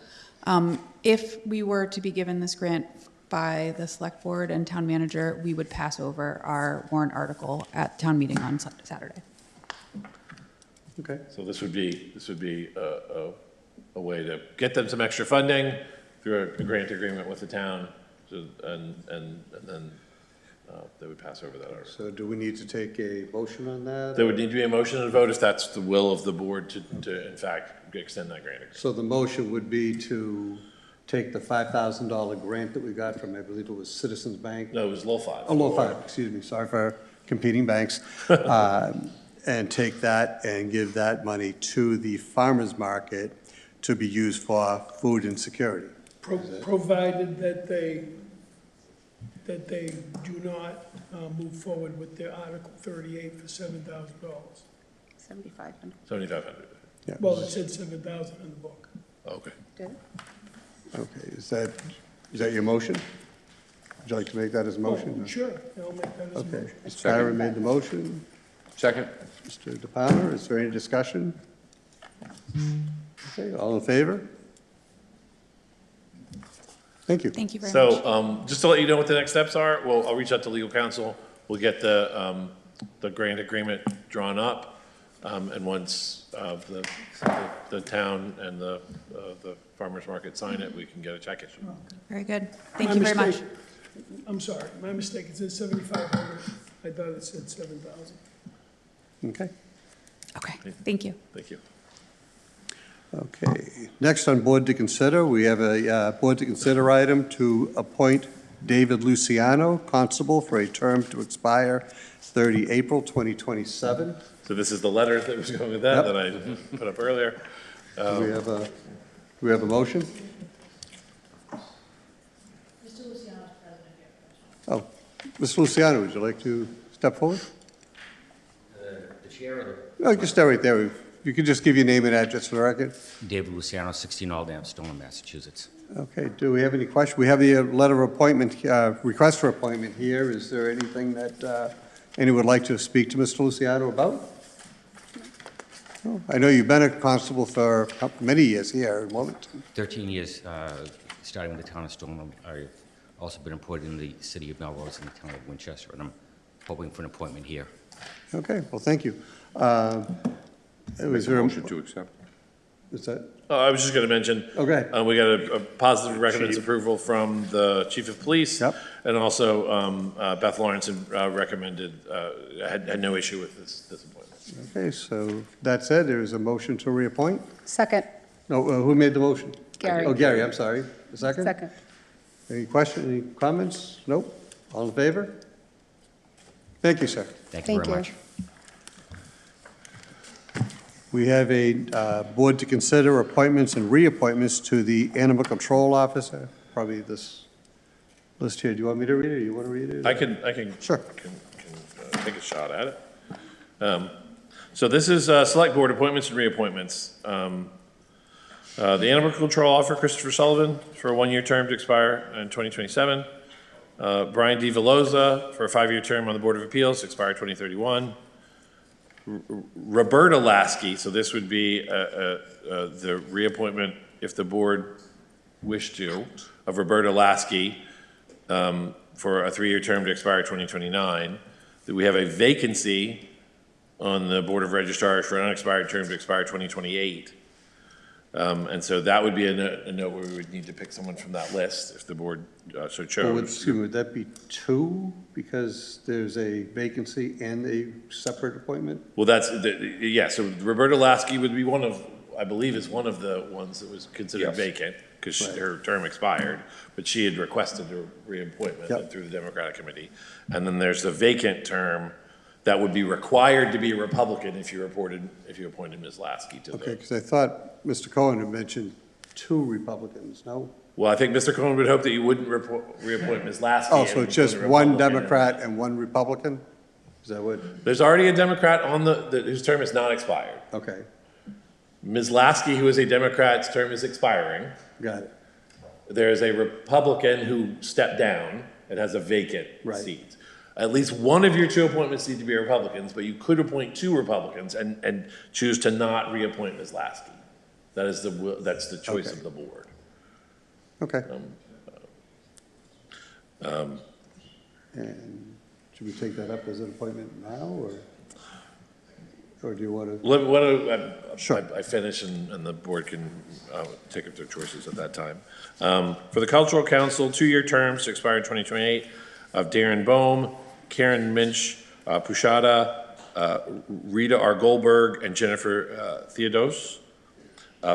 If we were to be given this grant by the select board and town manager, we would pass over our warrant article at town meeting on Saturday. Okay. So this would be a way to get them some extra funding through a grant agreement with the town, and then they would pass over that article. So do we need to take a motion on that? There would need to be a motion and a vote if that's the will of the board to in fact extend that grant agreement. So the motion would be to take the $5,000 grant that we got from, I believe it was Citizens Bank? No, it was Lowell 5. Oh, Lowell 5, excuse me, sorry for competing banks. And take that and give that money to the farmers market to be used for food insecurity. Provided that they do not move forward with their Article 38 for $7,000. 7,500. $7,500. Yeah. Well, it said 7,000 in the book. Okay. Did it? Okay, is that your motion? Would you like to make that as a motion? Oh, sure, I'll make that as a Okay, motion. Mr. Tyra made the motion. Second. Mr. DePalma, is there any discussion? Okay, all in favor? Thank you. Thank you very much. So just to let you know what the next steps are, I'll reach out to legal counsel. We'll get the grant agreement drawn up. And once the town and the farmers market sign it, we can get a check issued. Very good. Thank you very much. I'm sorry, my mistake, it says 7,500. I thought it said 7,000. Okay. Okay, thank you. Thank you. Okay, next on board to consider, we have a board to consider item to appoint David Luciano, constable, for a term to expire 30 April 2027. So this is the letter that was going with that, Yep. that I put up earlier. Do we have a motion? Mr. Luciano is president here. Oh, Mr. Luciano, would you like to step forward? The chair of the... No, you can stay right there. You could just give your name and address for the record. David Luciano, 16 Aldam, Stoneham, Massachusetts. Okay, do we have any questions? We have the letter of appointment, request for appointment here. Is there anything that anyone would like to speak to Mr. Luciano about? No? I know you've been a constable for many years here in Wilmington. 13 years, starting with the town of Stoneham. I've also been employed in the city of Melrose and the town of Winchester, and I'm hoping for an appointment here. Okay, well, thank you. Was there Motion to accept. Is that? I was just going to mention. Okay. We got a positive recommends approval from the chief of police. Yep. And also Beth Lawrence recommended, had no issue with this appointment. Okay, so that said, there is a motion to reappoint. Second. No, who made the motion? Gary. Oh, Gary, I'm sorry. A second? Second. Any questions, any comments? Nope. All in favor? Thank you, sir. Thank you very much. We have a board to consider appointments and reappointments to the Animal Control Officer. Probably this list here. Do you want me to read it, or you want to read it? I can Sure. can take a shot at it. So this is select board appointments and reappointments. The Animal Control Officer, Christopher Sullivan, for a 1-year term to expire in 2027. Brian D. Veloza for a 5-year term on the Board of Appeals, to expire 2031. Roberta Lasky, so this would be the reappointment, if the board wished to, of Roberta Lasky for a 3-year term to expire 2029. We have a vacancy on the Board of Registrars for an unexpired term to expire 2028. And so that would be a note where we would need to pick someone from that list if the board so chose. Excuse me, would that be 2 because there's a vacancy and a separate appointment? Well, yeah, so Roberta Lasky would be one of, I believe is one of the ones that was considered vacant because her term expired, but she had requested a reappointment through the Democratic Committee. And then there's the vacant term that would be required to be a Republican if you appointed Ms. Lasky to the. Okay, because I thought Mr. Cohen had mentioned 2 Republicans, no? Well, I think Mr. Cohen would hope that you wouldn't reappoint Ms. Lasky. Oh, so and it's just put a 1 Republican in. Democrat and 1 Republican? Is that what? There's already a Democrat on whose term is not expired. Okay, Ms. Lasky, who is a Democrat's term is expiring. got it. There is a Republican who stepped down and has a vacant seat. At least one of your 2 appointments need to be Republicans, but you could appoint 2 Republicans and choose to not reappoint Ms. Lasky. That's the choice of the board. Okay. And should we take that up as an appointment now, or do you want to? Sure. I finish and the board can take up their choices at that time. For the Cultural Council, 2-year terms to expire in 2028 of Darren Bohm, Karen Minch Pushada, Rita R. Goldberg, and Jennifer Theodos.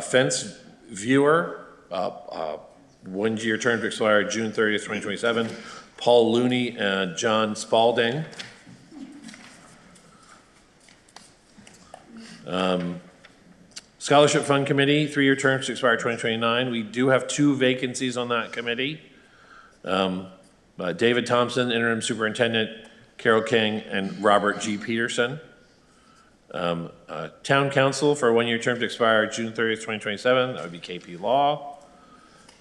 Fence Viewer, 1-year term to expire June 30th, 2027. Paul Looney and John Spalding. Scholarship Fund Committee, 3-year terms to expire 2029. We do have 2 vacancies on that committee. David Thompson, interim superintendent, Carol King, and Robert G. Peterson. Town Council for a 1-year term to expire June 30th, 2027. That would be KP Law.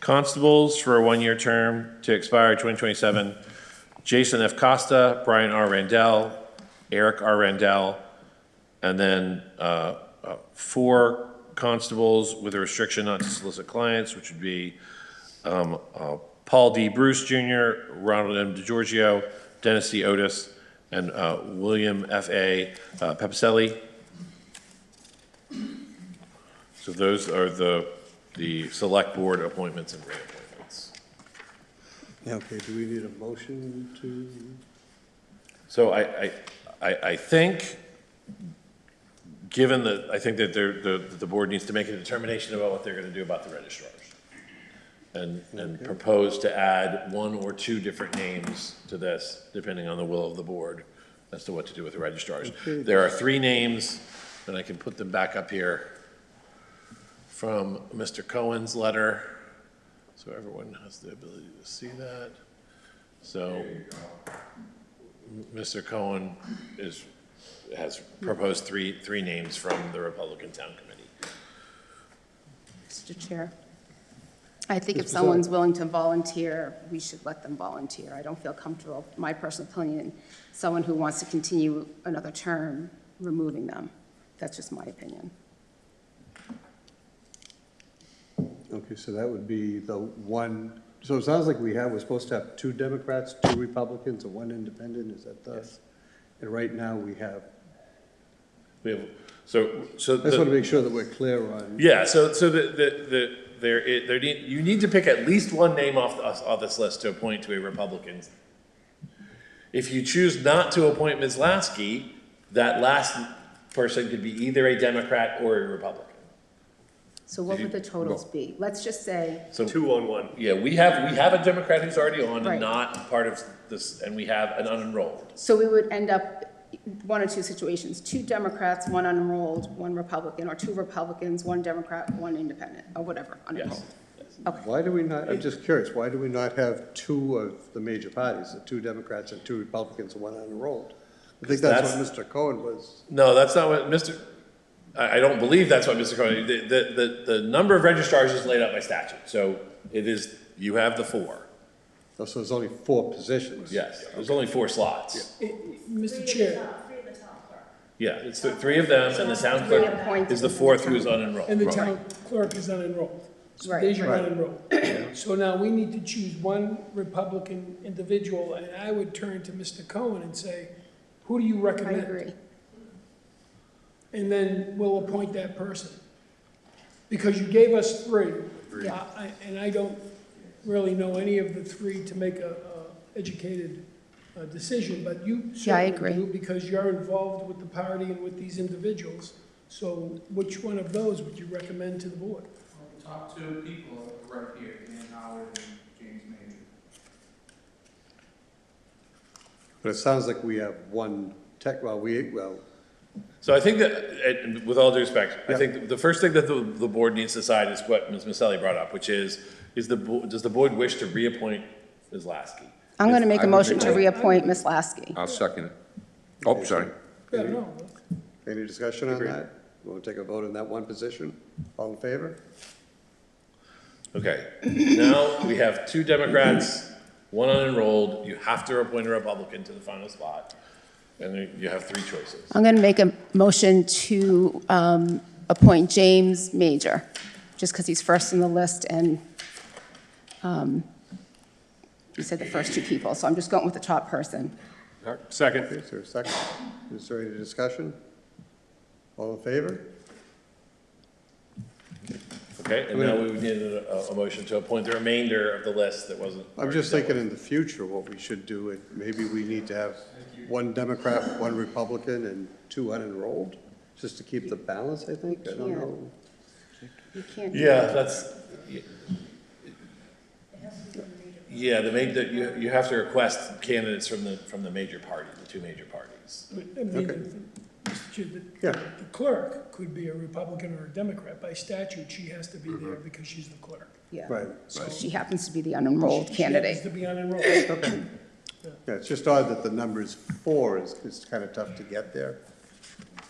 Constables for a 1-year term to expire 2027. Jason F. Costa, Brian R. Randell, Eric R. Randell, and then 4 constables with a restriction not to solicit clients, which would be Paul D. Bruce Jr., Ronald M. DeGiorgio, Dennis C. Otis, and William F. A. Pepicelli. So those are the select board appointments and reappointments. Okay, do we need a motion to? So I think, given that, I think that the board needs to make a determination about what they're going to do about the registrars. And propose to add 1 or 2 different names to this, depending on the will of the board, as to what to do with the registrars. Okay. There are 3 names, and I can put them back up here, from Mr. Cohen's letter, so everyone has the ability to see that. So, Mr. Cohen has proposed three names from the Republican Town Committee. Mr. Chair. I think if someone's willing to volunteer, we should let them volunteer. I don't feel comfortable, my personal opinion, someone who wants to continue another term, removing them. That's just my opinion. Okay, so that would be the one, so it sounds like we're supposed to have 2 Democrats, 2 Republicans, and 1 independent, is that the? Yes. And right now we have, So I just want to make sure that we're clear on. yeah, so you need to pick at least one name off this list to appoint to a Republican. If you choose not to appoint Ms. Lasky, that last person could be either a Democrat or a Republican. So what would the totals be? Let's just say, So 2 on 1. yeah, we have a Democrat who's already on Right. and not part of this, and we have an unenrolled. so we would end up 1 or 2 situations, 2 Democrats, 1 unenrolled, 1 Republican, or 2 Republicans, 1 Democrat, 1 independent, or whatever, unenrolled. Okay. Why do we not, I'm just curious, why do we not have 2 of the major parties, the 2 Democrats and 2 Republicans and 1 unenrolled? I think that's what Mr. Cohen was. No, that's not what I don't believe that's what Mr. Cohen, the number of registrars is laid out by statute, so it is, you have the 4. Oh, so there's only 4 positions? Yes, there's only 4 slots. Mr. Chair, Three of the town clerk. Yeah, it's the 3 of them, and the town clerk is the 4th who's unenrolled. and the town clerk is unenrolled. So Right. there's your Right. unenrolled. So now we need to choose one Republican individual, and I would turn to Mr. Cohen and say, who do you I recommend? agree. And then we'll appoint that person. Because you gave us 3. Yeah. And I don't really know any of the 3 to make a educated decision, but you Yeah, I certainly agree. do because you're involved with the party and with these individuals. So which one of those would you recommend to the board? Well, the top 2 people are right here, Dan Howard and James Major. But it sounds like we have 1 So I think that, and with all due respect, I Yeah. think the first thing that the board needs to decide is what Ms. Maselli brought up, which is does the board wish to reappoint Ms. Lasky? I'm going to make I a would motion make to a- reappoint Ms. Lasky. I'll second it. Oh, sorry. Yeah, no, any discussion on that? We'll take a vote on that 1 position. All in favor? Okay, now we have 2 Democrats, 1 unenrolled, you have to appoint a Republican to the final spot, and then you have 3 choices. I'm going to make a motion to appoint James Major, just because he's first in the list, and you said the first 2 people, so I'm just going with the top person. Second. Okay, is there a second? Is there any discussion? All in favor? Okay, and now we would need a motion to appoint the remainder of the list that wasn't. I'm just thinking in the future, what we should do, maybe we need to have 1 Democrat, 1 Republican, and 2 unenrolled, just to keep the balance, I think, I don't can't. know. You can't do Yeah, that. that's, yeah, you have to request candidates from the major party, the 2 major parties. I mean, Mr. Chair, Yeah. the clerk could be a Republican or a Democrat. By statute, she has to be there because she's the clerk. Yeah. Right, She happens to be the unenrolled She happens candidate. to be unenrolled. okay. Yeah, it's just odd that the number's 4 is kind of tough to get there,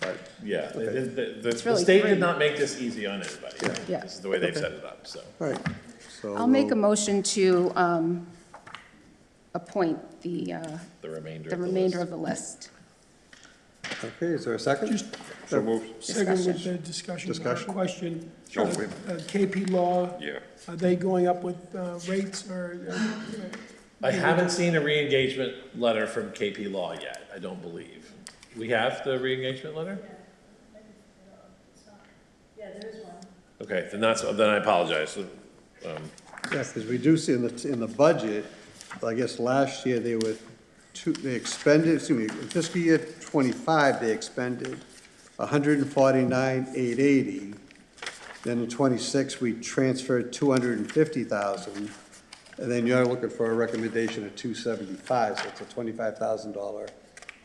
but, Yeah, the really state 3. did not make this easy on anybody. Yeah. This is the way they've set it up, so. all right. So I'll make a we'll- motion to appoint the The remainder remainder of of the list. Okay, is there a second? So moved. Second with the discussion, Discussion. question. Oh, wait. KP Law, Yeah. are they going up with rates or? I haven't seen a re-engagement letter from KP Law yet, I don't believe. We have the re-engagement letter? Yeah, there is one. Okay, then I apologize. Yeah, because we do see in the budget, I guess last year they expended, in fiscal year '25, they expended $149,880. Then in '26, we transferred $250,000. And then you're looking for a recommendation of $275, so it's a $25,000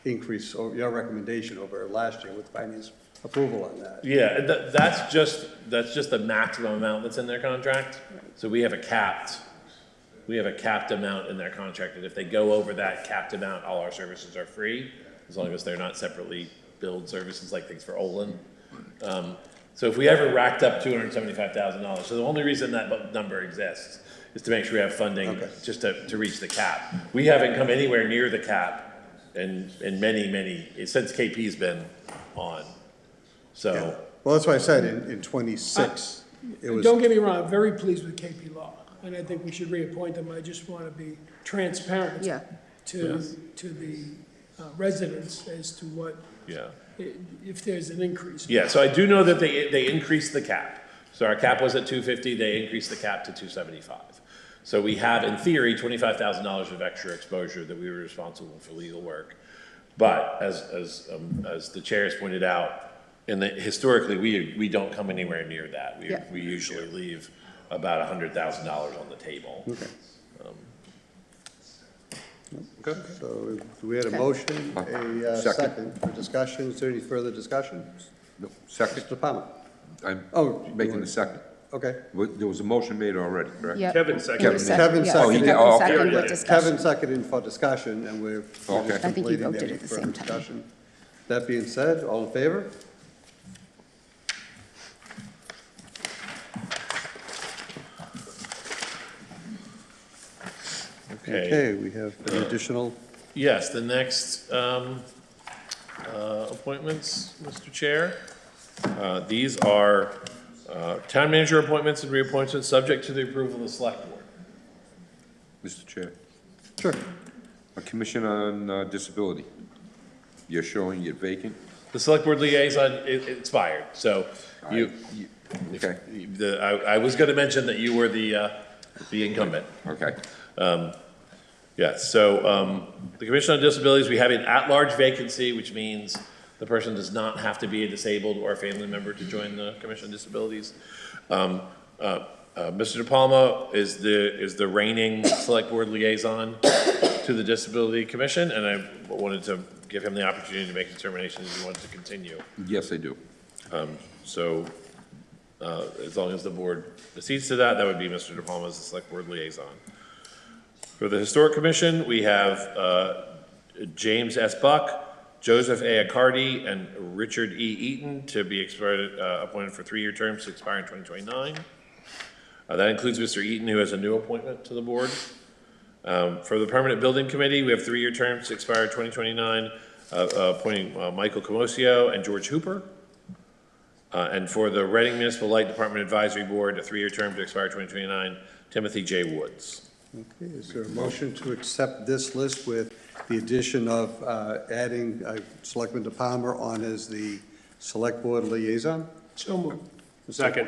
increase, or your recommendation over last year with finance approval on that. Yeah, and that's just the maximum amount that's in their contract. So we have a capped amount in their contract, and if they go over that capped amount, all our services are free, as long as they're not separately build services like things for Olin. So if we ever racked up $275,000, so the only reason that number exists is to make sure we have funding just to reach the cap. We haven't come anywhere near the cap in many, since KP's been on. So. Yeah. Well, that's why I said in 26, it was. Don't get me wrong, I'm very pleased with KP Law, and I think we should reappoint them. I just want to be transparent Yeah. to the residents as to what, Yeah. if there's an increase. Yeah, so I do know that they increased the cap. So our cap was at 250, they increased the cap to 275. So we have, in theory, $25,000 of extra exposure that we were responsible for legal work. But as the chair has pointed out, historically, we don't come anywhere near that. We usually leave about $100,000 on the table. Okay. Okay, so we had a motion, a second for discussion. Is there any further discussion? No, second. Mr. Palmer? I'm Oh, making the second. Okay. There was a motion made already, correct? Yeah. Kevin It seconded. was Kevin yeah, seconded. Kevin Oh, okay. seconded with discussion. Kevin seconded for discussion, and we're Okay. just I think you completing voted any at the further same time. discussion. That being said, all in favor? Okay, we have an additional. Yes, the next appointments, Mr. Chair. These are town manager appointments and reappointments subject to the approval of the select board. Mr. Chair, Sure. a commission on disability. You're showing it vacant? The select board liaison it expired, so you, Okay, I was gonna mention that you were the incumbent. okay. Yes, so the Commission on Disabilities, we have an at-large vacancy, which means the person does not have to be a disabled or a family member to join the Commission on Disabilities. Mr. De Palma is the reigning Select Board liaison to the Disability Commission, and I wanted to give him the opportunity to make a determination if he wanted to continue. Yes, I do. So as long as the board accedes to that, that would be Mr. De Palma as the Select Board liaison. For the Historic Commission, we have James S. Buck, Joseph A. Accardi, and Richard E. Eaton to be appointed for 3-year terms to expire in 2029. That includes Mr. Eaton, who has a new appointment to the board. For the Permanent Building Committee, we have 3-year terms to expire in 2029, appointing Michael Comosio and George Hooper. And for the Reading Municipal Light Department Advisory Board, a 3-year term to expire 2029, Timothy J. Woods. Okay, is there a motion to accept this list with the addition of adding Selectman De Palma on as the Select Board liaison? So moved. Second.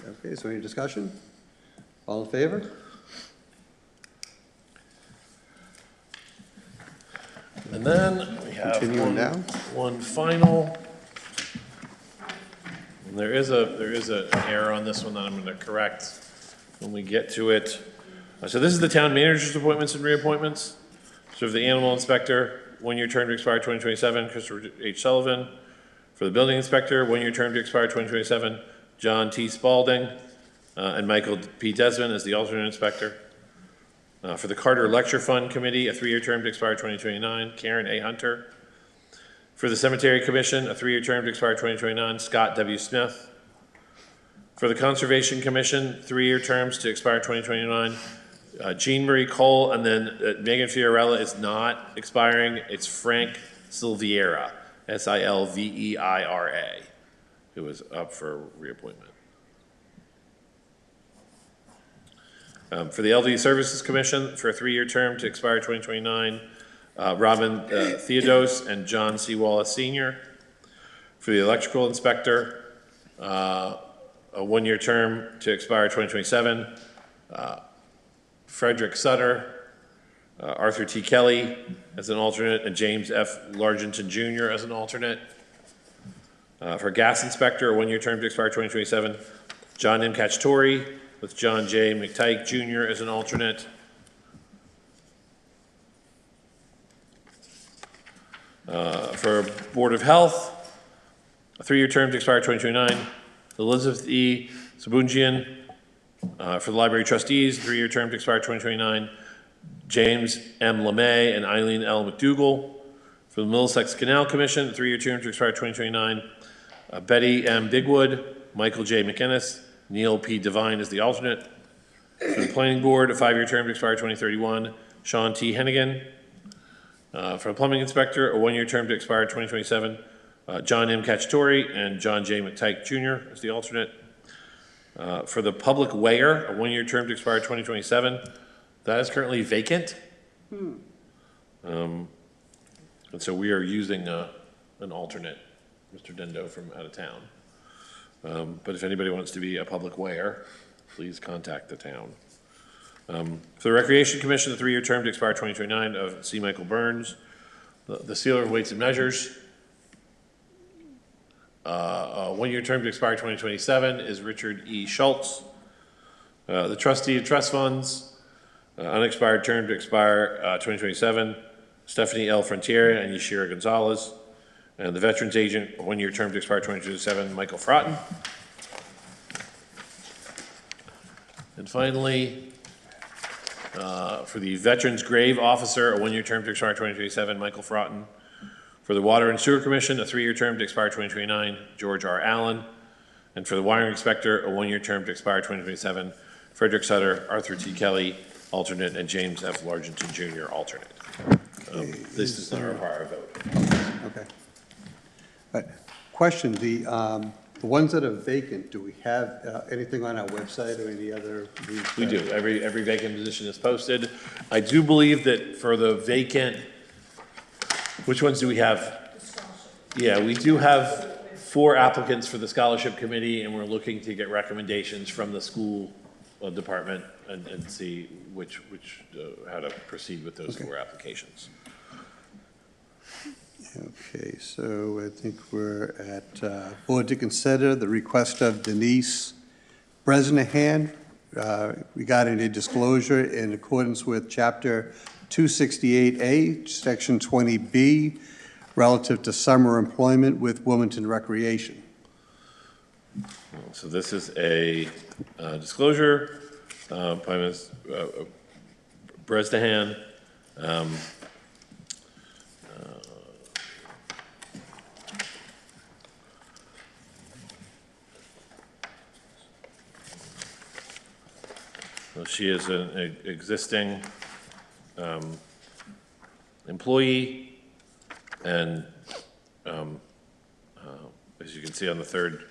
Okay, is there any discussion? All in favor? And then we have Continuing now. one final. And there is an error on this one that I'm going to correct when we get to it. So this is the town manager's appointments and reappointments. So for the animal inspector, 1-year term to expire 2027, Christopher H. Sullivan. For the building inspector, 1-year term to expire 2027, John T. Spalding, and Michael P. Desmond as the alternate inspector. For the Carter Lecture Fund Committee, a 3-year term to expire 2029, Karen A. Hunter. For the Cemetery Commission, a 3-year term to expire 2029, Scott W. Smith. For the Conservation Commission, 3-year terms to expire 2029, Jean Marie Cole, and then Megan Fiorella is not expiring. It's Frank Silveira, Silveira, who is up for reappointment. For the Elderly Services Commission, for a 3-year term to expire 2029, Robin Theodos and John C. Wallace Sr. For the Electrical Inspector, a 1-year term to expire 2027, Frederick Sutter, Arthur T. Kelly as an alternate, and James F. Largenton Jr. as an alternate. For Gas Inspector, a 1-year term to expire 2027, John M. Cacciatore with John J. McTyke Jr. as an alternate. For Board of Health, a 3-year term to expire 2029, Elizabeth E. Sabungian. For the Library Trustees, 3-year term to expire 2029, James M. LeMay and Eileen L. McDougall. For For the Middlesex Canal Commission, 3-year term to expire 2029, Betty M. Bigwood, Michael J. McInnes, Neil P. Devine is the alternate. For the Planning Board, a 5-year term to expire 2031, Sean T. Hennigan. For the Plumbing Inspector, a 1-year term to expire 2027, John M. Cacciatore and John J. McTyke Jr. is the alternate. For the Public Weigher, a 1-year term to expire 2027, that is currently vacant. And so we are using an alternate, Mr. Dendo from out of town. But if anybody wants to be a public weigher, please contact the town. For the Recreation Commission, the 3-year term to expire 2029 of C. Michael Burns. The Sealer of Weights and Measures, a 1-year term to expire 2027 is Richard E. Schultz. The Trustee of Trust Funds, unexpired term to expire 2027, Stephanie L. Frontiera and Yashira Gonzalez. And the Veterans Agent, a 1-year term to expire 2027, Michael Fratton. And finally, for the Veterans Grave Officer, a 1-year term to expire 2027, Michael Fratton. For the Water and Sewer Commission, a 3-year term to expire 2029, George R. Allen. And for the Wiring Inspector, a 1-year term to expire 2027, Frederick Sutter, Arthur T. Kelly, alternate, and James F. Largenton Jr., alternate. This does not require a vote. Okay. Question, the ones that are vacant, do we have anything on our website or any other? We do. Every vacant position is posted. I do believe that for the vacant, which ones do we have? Yeah, we do have 4 applicants for the scholarship committee, and we're looking to get recommendations from the school department and see how to proceed with those 4 applications. Okay, so I think we're at board to consider the request of Denise Bresnahan regarding a disclosure in accordance with Chapter 268A, Section 20B, relative to summer employment with Wilmington Recreation. So this is a disclosure by Ms. Bresnahan. So she is an existing employee, and as you can see on the third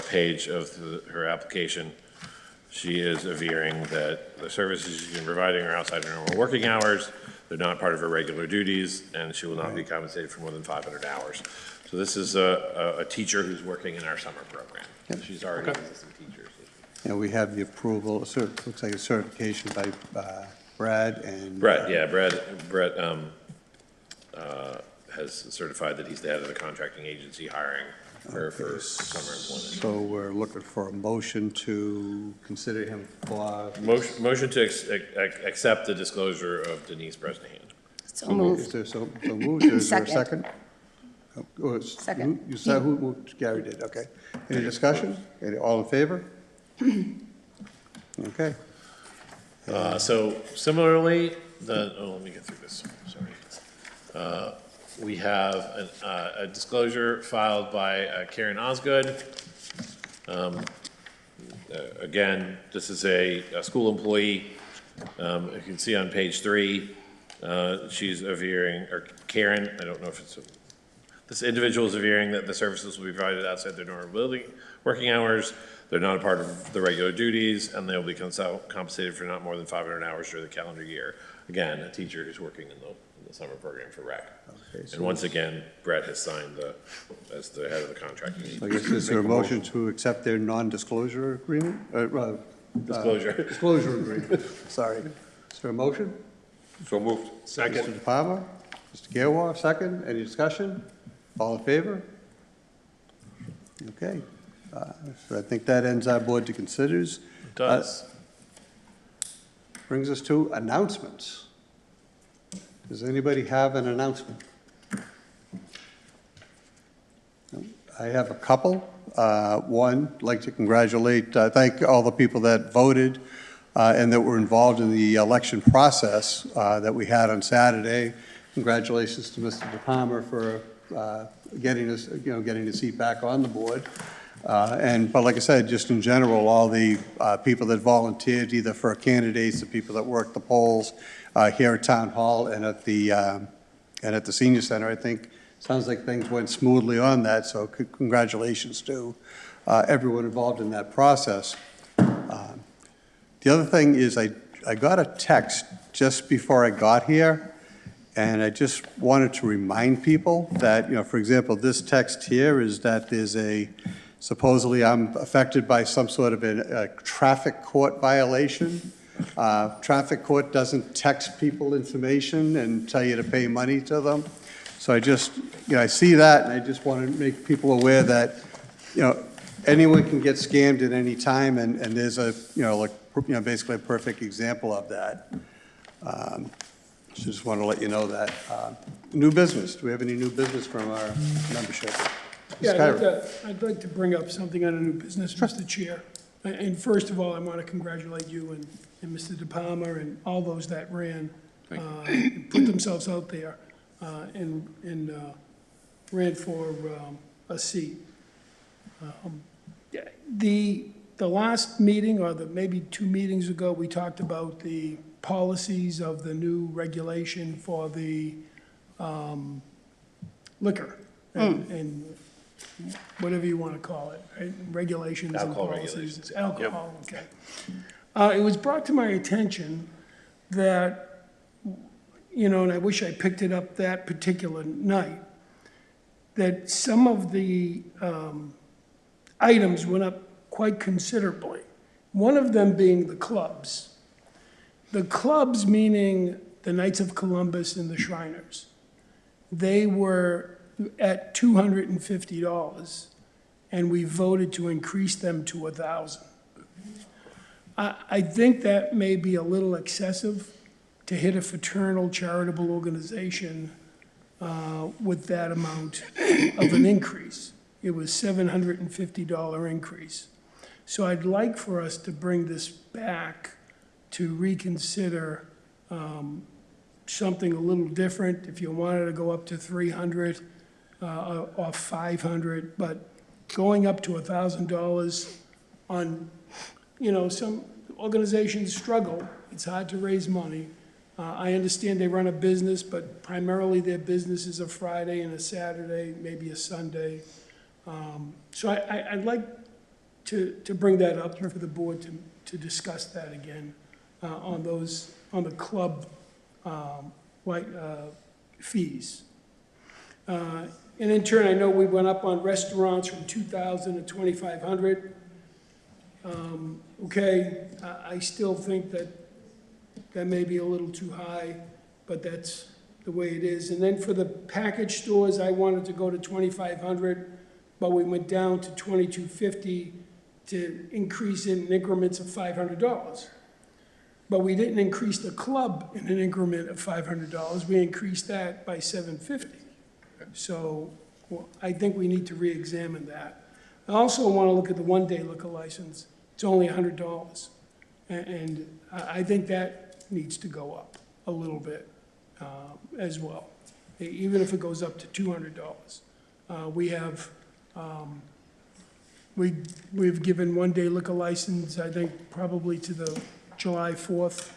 page of her application, she is averring that the services she's been providing are outside her normal working hours. They're not part of her regular duties, and she will not be compensated for more than 500 hours. So this is a teacher who's working in our summer program. Yep. She's already an existing teacher. And we have the approval, looks like a certification by Brad and. Brett, yeah, Brett has certified that he's the head of the contracting agency hiring her for summer employment. So we're looking for a motion to consider him for. Motion to accept the disclosure of Denise Bresnahan. So moved. Is there so moved? Is there a Second. second? Oh, Second. You said who moved? Gary did, okay. Any discussion? All in favor? Okay. So similarly, let me get through this, sorry. We have a disclosure filed by Karen Osgood. Again, this is a school employee. You can see on page 3, she's averring, or Karen, I don't know if it's, this individual is averring that the services will be provided outside their normal working hours. They're not a part of the regular duties, and they'll be compensated for not more than 500 hours during the calendar year. Again, a teacher who's working in the summer program for rec. Okay, so and once again, Brett has signed as the head of the contracting. I guess is there a motion to accept their non-disclosure agreement? Disclosure. Disclosure agreement, sorry. Is there a motion? So moved. Second. Mr. DePalma, Mr. Gailwar, second. Any discussion? All in favor? Okay. So I think that ends our board to considers. It does. Brings us to announcements. Does anybody have an announcement? No? I have a couple. One, I'd like to thank all the people that voted and that were involved in the election process that we had on Saturday. congratulations to Mr. DePalmer for getting us, getting the seat back on the board. But like I said, just in general, all the people that volunteered, either for candidates, the people that worked the polls here at Town Hall and at the Senior Center, I think, sounds like things went smoothly on that, so congratulations to everyone involved in that process. The other thing is I got a text just before I got here, and I just wanted to remind people that, for example, this text here is that there's supposedly I'm affected by some sort of a traffic court violation. Traffic court doesn't text people information and tell you to pay money to them. So I just, I see that, and I just want to make people aware that, anyone can get scammed at any time, and there's basically a perfect example of that. So just want to let you know that. New business, do we have any new business from our membership? Yeah, I'd like to bring up something on a new business, Mr. Chair. And first of all, I want to congratulate you and Mr. DePalmer and all those that ran, put themselves out there and ran for a seat. The last meeting, or maybe 2 meetings ago, we talked about the policies of the new regulation for the liquor and whatever you want to call it, right? Regulations and Alcohol policies. regulations. Alcohol, okay. It was brought to my attention that, and I wish I picked it up that particular night, that some of the items went up quite considerably. One of them being the clubs. The clubs, meaning the Knights of Columbus and the Shriners, they were at $250, and we voted to increase them to $1,000. I think that may be a little excessive to hit a fraternal charitable organization with that amount of an increase. It was $750 increase. So I'd like for us to bring this back to reconsider something a little different. If you wanted to go up to 300 or 500, but going up to $1,000 on, some organizations struggle. It's hard to raise money. I understand they run a business, but primarily their business is a Friday and a Saturday, maybe a Sunday. So I'd like to bring that up for the board to discuss that again on the club fees. And in turn, I know we went up on restaurants from $2,000 to $2,500. Okay, I still think that may be a little too high, but that's the way it is. And then for the package stores, I wanted to go to $2,500, but we went down to $2,250 to increase in increments of $500. But we didn't increase the club in an increment of $500. We increased that by $750. So I think we need to re-examine that. I also want to look at the one-day liquor license. It's only $100. And I think that needs to go up a little bit as well, even if it goes up to $200. We've given one-day liquor license, I think, probably to the July 4th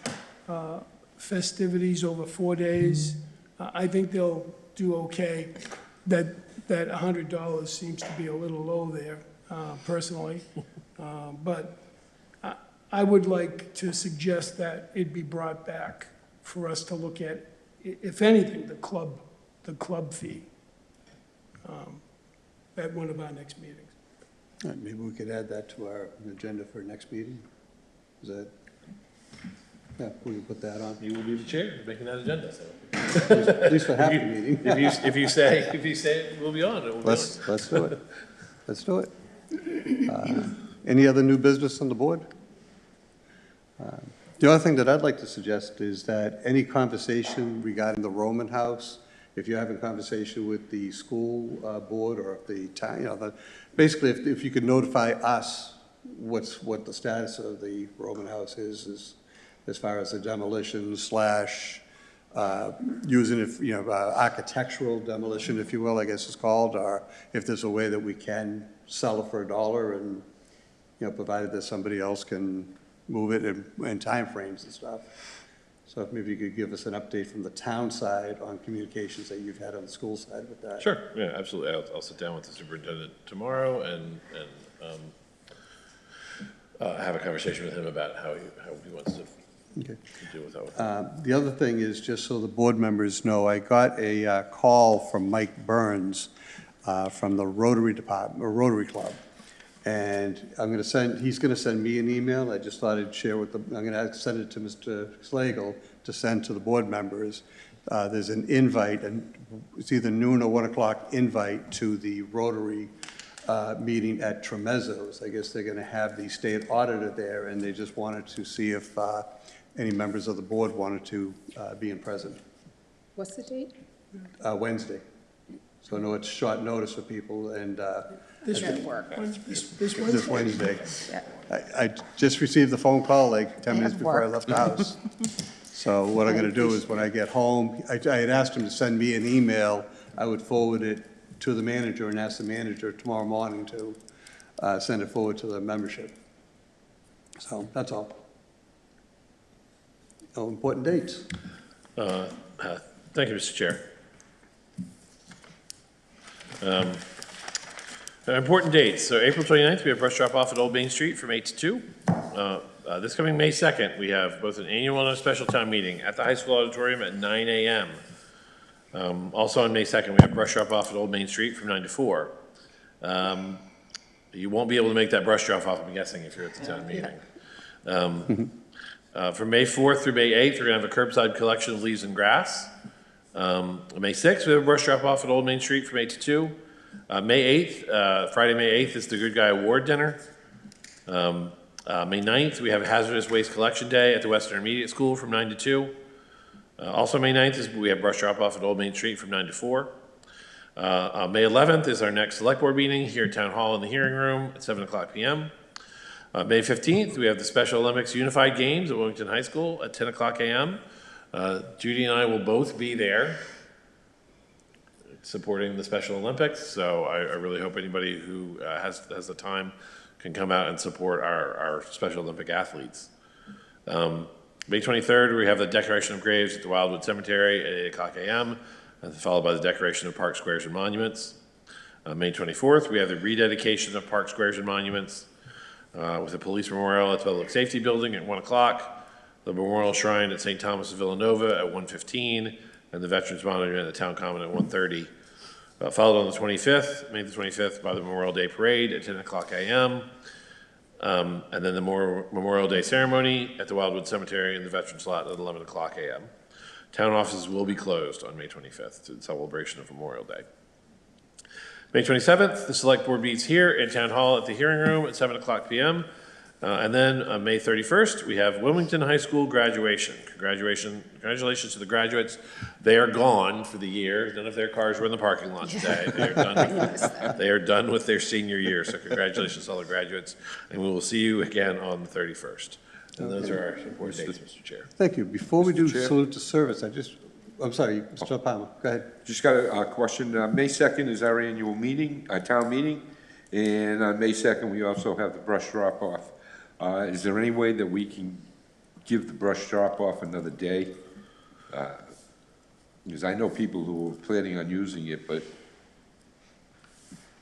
festivities over 4 days. I think they'll do okay. That $100 seems to be a little low there, personally. But I would like to suggest that it be brought back for us to look at, if anything, the club fee at one of our next meetings. All right, maybe we could add that to our agenda for next meeting. Is that, yeah, we can put that on. You will be the chair making that agenda, so. At least for half the meeting. If you say it, we'll be on it. Let's do it. Let's do it. Any other new business on the board? The other thing that I'd like to suggest is that any conversation regarding the Roman House, if you're having a conversation with the school board or the town, basically if you could notify us what the status of the Roman House is as far as the demolition / using, architectural demolition, if you will, I guess it's called, or if there's a way that we can sell it for $1 and, provided that somebody else can move it in timeframes and stuff. So if maybe you could give us an update from the town side on communications that you've had on the school side with that. Sure, yeah, absolutely. I'll sit down with the superintendent tomorrow and have a conversation with him about how he wants to deal with that. The other thing is, just so the board members know, I got a call from Mike Burns from the Rotary Department, or Rotary Club. And he's going to send me an email. I just thought I'd share with them. I'm going to send it to Mr. Slagle to send to the board members. There's an invite, and it's either noon or 1 o'clock invite to the Rotary meeting at Tremezzo's. I guess they're going to have the state auditor there, and they just wanted to see if any members of the board wanted to be present. What's the date? Wednesday. So I know it's short notice for people, and This At work. this Wednesday. Yeah. I just received the phone call like 10 I minutes have before I work. left the house. So what I'm going to do is when I get home, I had asked him to send me an email. I would forward it to the manager and ask the manager tomorrow morning to send it forward to the membership. So that's all. No important dates. Thank you, Mr. Chair. Important dates. So April 29th, we have brush drop off at Old Main Street from 8 to 2. This coming May 2nd, we have both an annual and a special town meeting at the high school auditorium at 9 a.m. Also on May 2nd, we have brush drop off at Old Main Street from 9 to 4. You won't be able to make that brush drop off, I'm guessing, if you're at the town meeting. From May 4th through May 8th, we're gonna have a curbside collection of leaves and grass. May 6th, we have a brush drop off at Old Main Street from 8 to 2. May 8th, Friday, May 8th is the Good Guy Award Dinner. May 9th, we have Hazardous Waste Collection Day at the Western Intermediate School from 9 to 2. Also May 9th we have brush drop off at Old Main Street from 9 to 4. May 11th is our next select board meeting here at Town Hall in the hearing room at 7 o'clock p.m. May 15th, we have the Special Olympics Unified Games at Wilmington High School at 10 o'clock a.m. Judy and I will both be there supporting the Special Olympics, so I really hope anybody who has the time can come out and support our Special Olympic athletes. May 23rd, we have the Decoration of Graves at the Wildwood Cemetery at 8 o'clock a.m., followed by the decoration of parks, squares, and monuments. May 24th, we have the rededication of parks, squares, and monuments with the police memorial at the Public Safety Building at 1 o'clock, the Memorial Shrine at St. Thomas of Villanova at 1:15, and the Veterans Monument at the Town Common at 1:30. Followed on the 25th, May the 25th, by the Memorial Day Parade at 10 o'clock a.m. And then the Memorial Day ceremony at the Wildwood Cemetery and the Veterans Lot at 11 o'clock a.m. Town offices will be closed on May 25th in celebration of Memorial Day. May 27th, the Select Board meets here in Town Hall at the hearing room at 7 o'clock p.m. And then on May 31st, we have Wilmington High School graduation. Congratulations to the graduates. They are gone for the year. None of their cars were in the parking lot today. They are done. They are done with their senior year. So congratulations to all the graduates. And we will see you again on the 31st. And those are our support dates, Mr. Chair. Thank you. Before we do Chair? salute to service, I'm sorry, Mr. Palmer, go ahead. Just got a question. May 2nd is our annual meeting, our town meeting, and on May 2nd, we also have the brush drop-off. Is there any way that we can give the brush drop-off another day? Because I know people who are planning on using it, but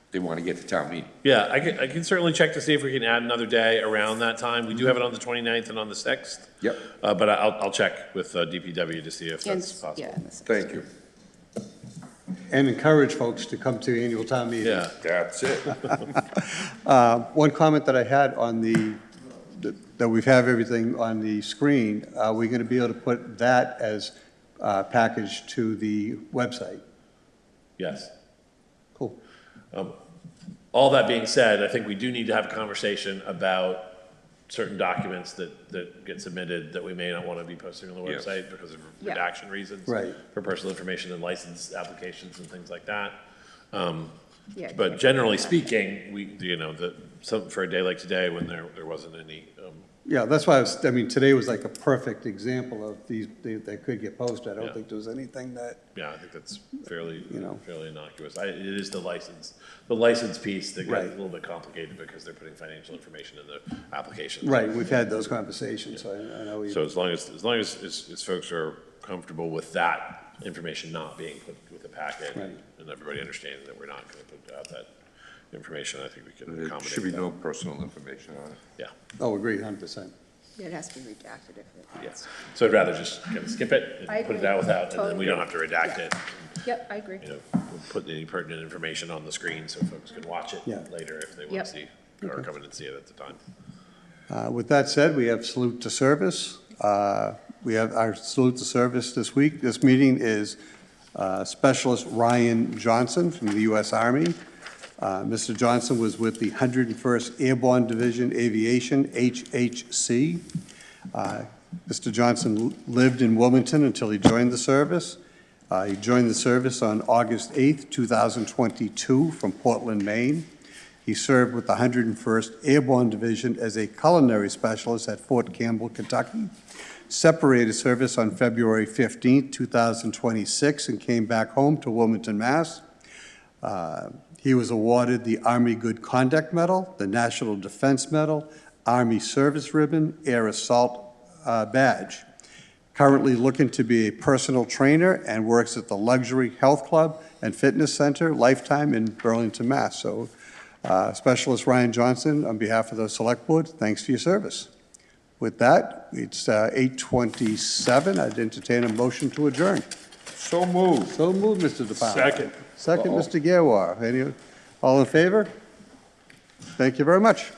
they want to get to town meeting. Yeah, I can certainly check to see if we can add another day around that time. We do have it on the 29th and on the 6th. Yep. But I'll check with DPW to see if that's possible. Yeah, Thank you. And encourage folks to come to the annual town meeting. Yeah. That's it. One comment that I had on that we have everything on the screen, are we going to be able to put that as package to the website? Yes. Cool. All that being said, I think we do need to have a conversation about certain documents that get submitted that we may not want to be posting on the Yes. website because of Yeah. redaction reasons. Right. For personal information and license applications and things like that. Yeah. But generally speaking, for a day like today when there wasn't any Yeah, that's why I mean, today was like a perfect example of these, they could get posted. I Yeah. don't think there was anything that, Yeah, I think that's fairly, You know. fairly innocuous. It is the license piece that gets Right. a little bit complicated because they're putting financial information in the application. right, we've had those conversations, so I know we. So as long as folks are comfortable with that information not being put with the packet, Right. and everybody understands that we're not gonna put out that information, I think we can There accommodate should be that. no personal information on it. Yeah, Oh, agree, 100%. It has to be redacted if it. yes. So I'd rather just kind of skip it I and put it agree. out without, and then we Totally. don't have to redact Yeah. it. Yep, I agree. You know, we'll put any pertinent information on the screen so folks can watch it Yeah. later if they want Yep. to see, or come in and see it at the time. With that said, we have salute to service. We have our salute to service this week. This meeting is Specialist Ryan Johnson from the U.S. Army. Mr. Johnson was with the 101st Airborne Division Aviation, HHC. Mr. Johnson lived in Wilmington until he joined the service. He joined the service on August 8th, 2022 from Portland, Maine. He served with the 101st Airborne Division as a culinary specialist at Fort Campbell, Kentucky. Separated service on February 15th, 2026, and came back home to Wilmington, Mass. He was awarded the Army Good Conduct Medal, the National Defense Medal, Army Service Ribbon, Air Assault Badge. Currently looking to be a personal trainer and works at the Luxury Health Club and Fitness Center, Lifetime in Burlington, Mass. So Specialist Ryan Johnson, on behalf of the Select Board, thanks for your service. With that, it's 8:27. I'd entertain a motion to adjourn. So moved. So moved, Mr. DePalma. Second. Second, Mr. Gerwar. All in favor? Thank you very much.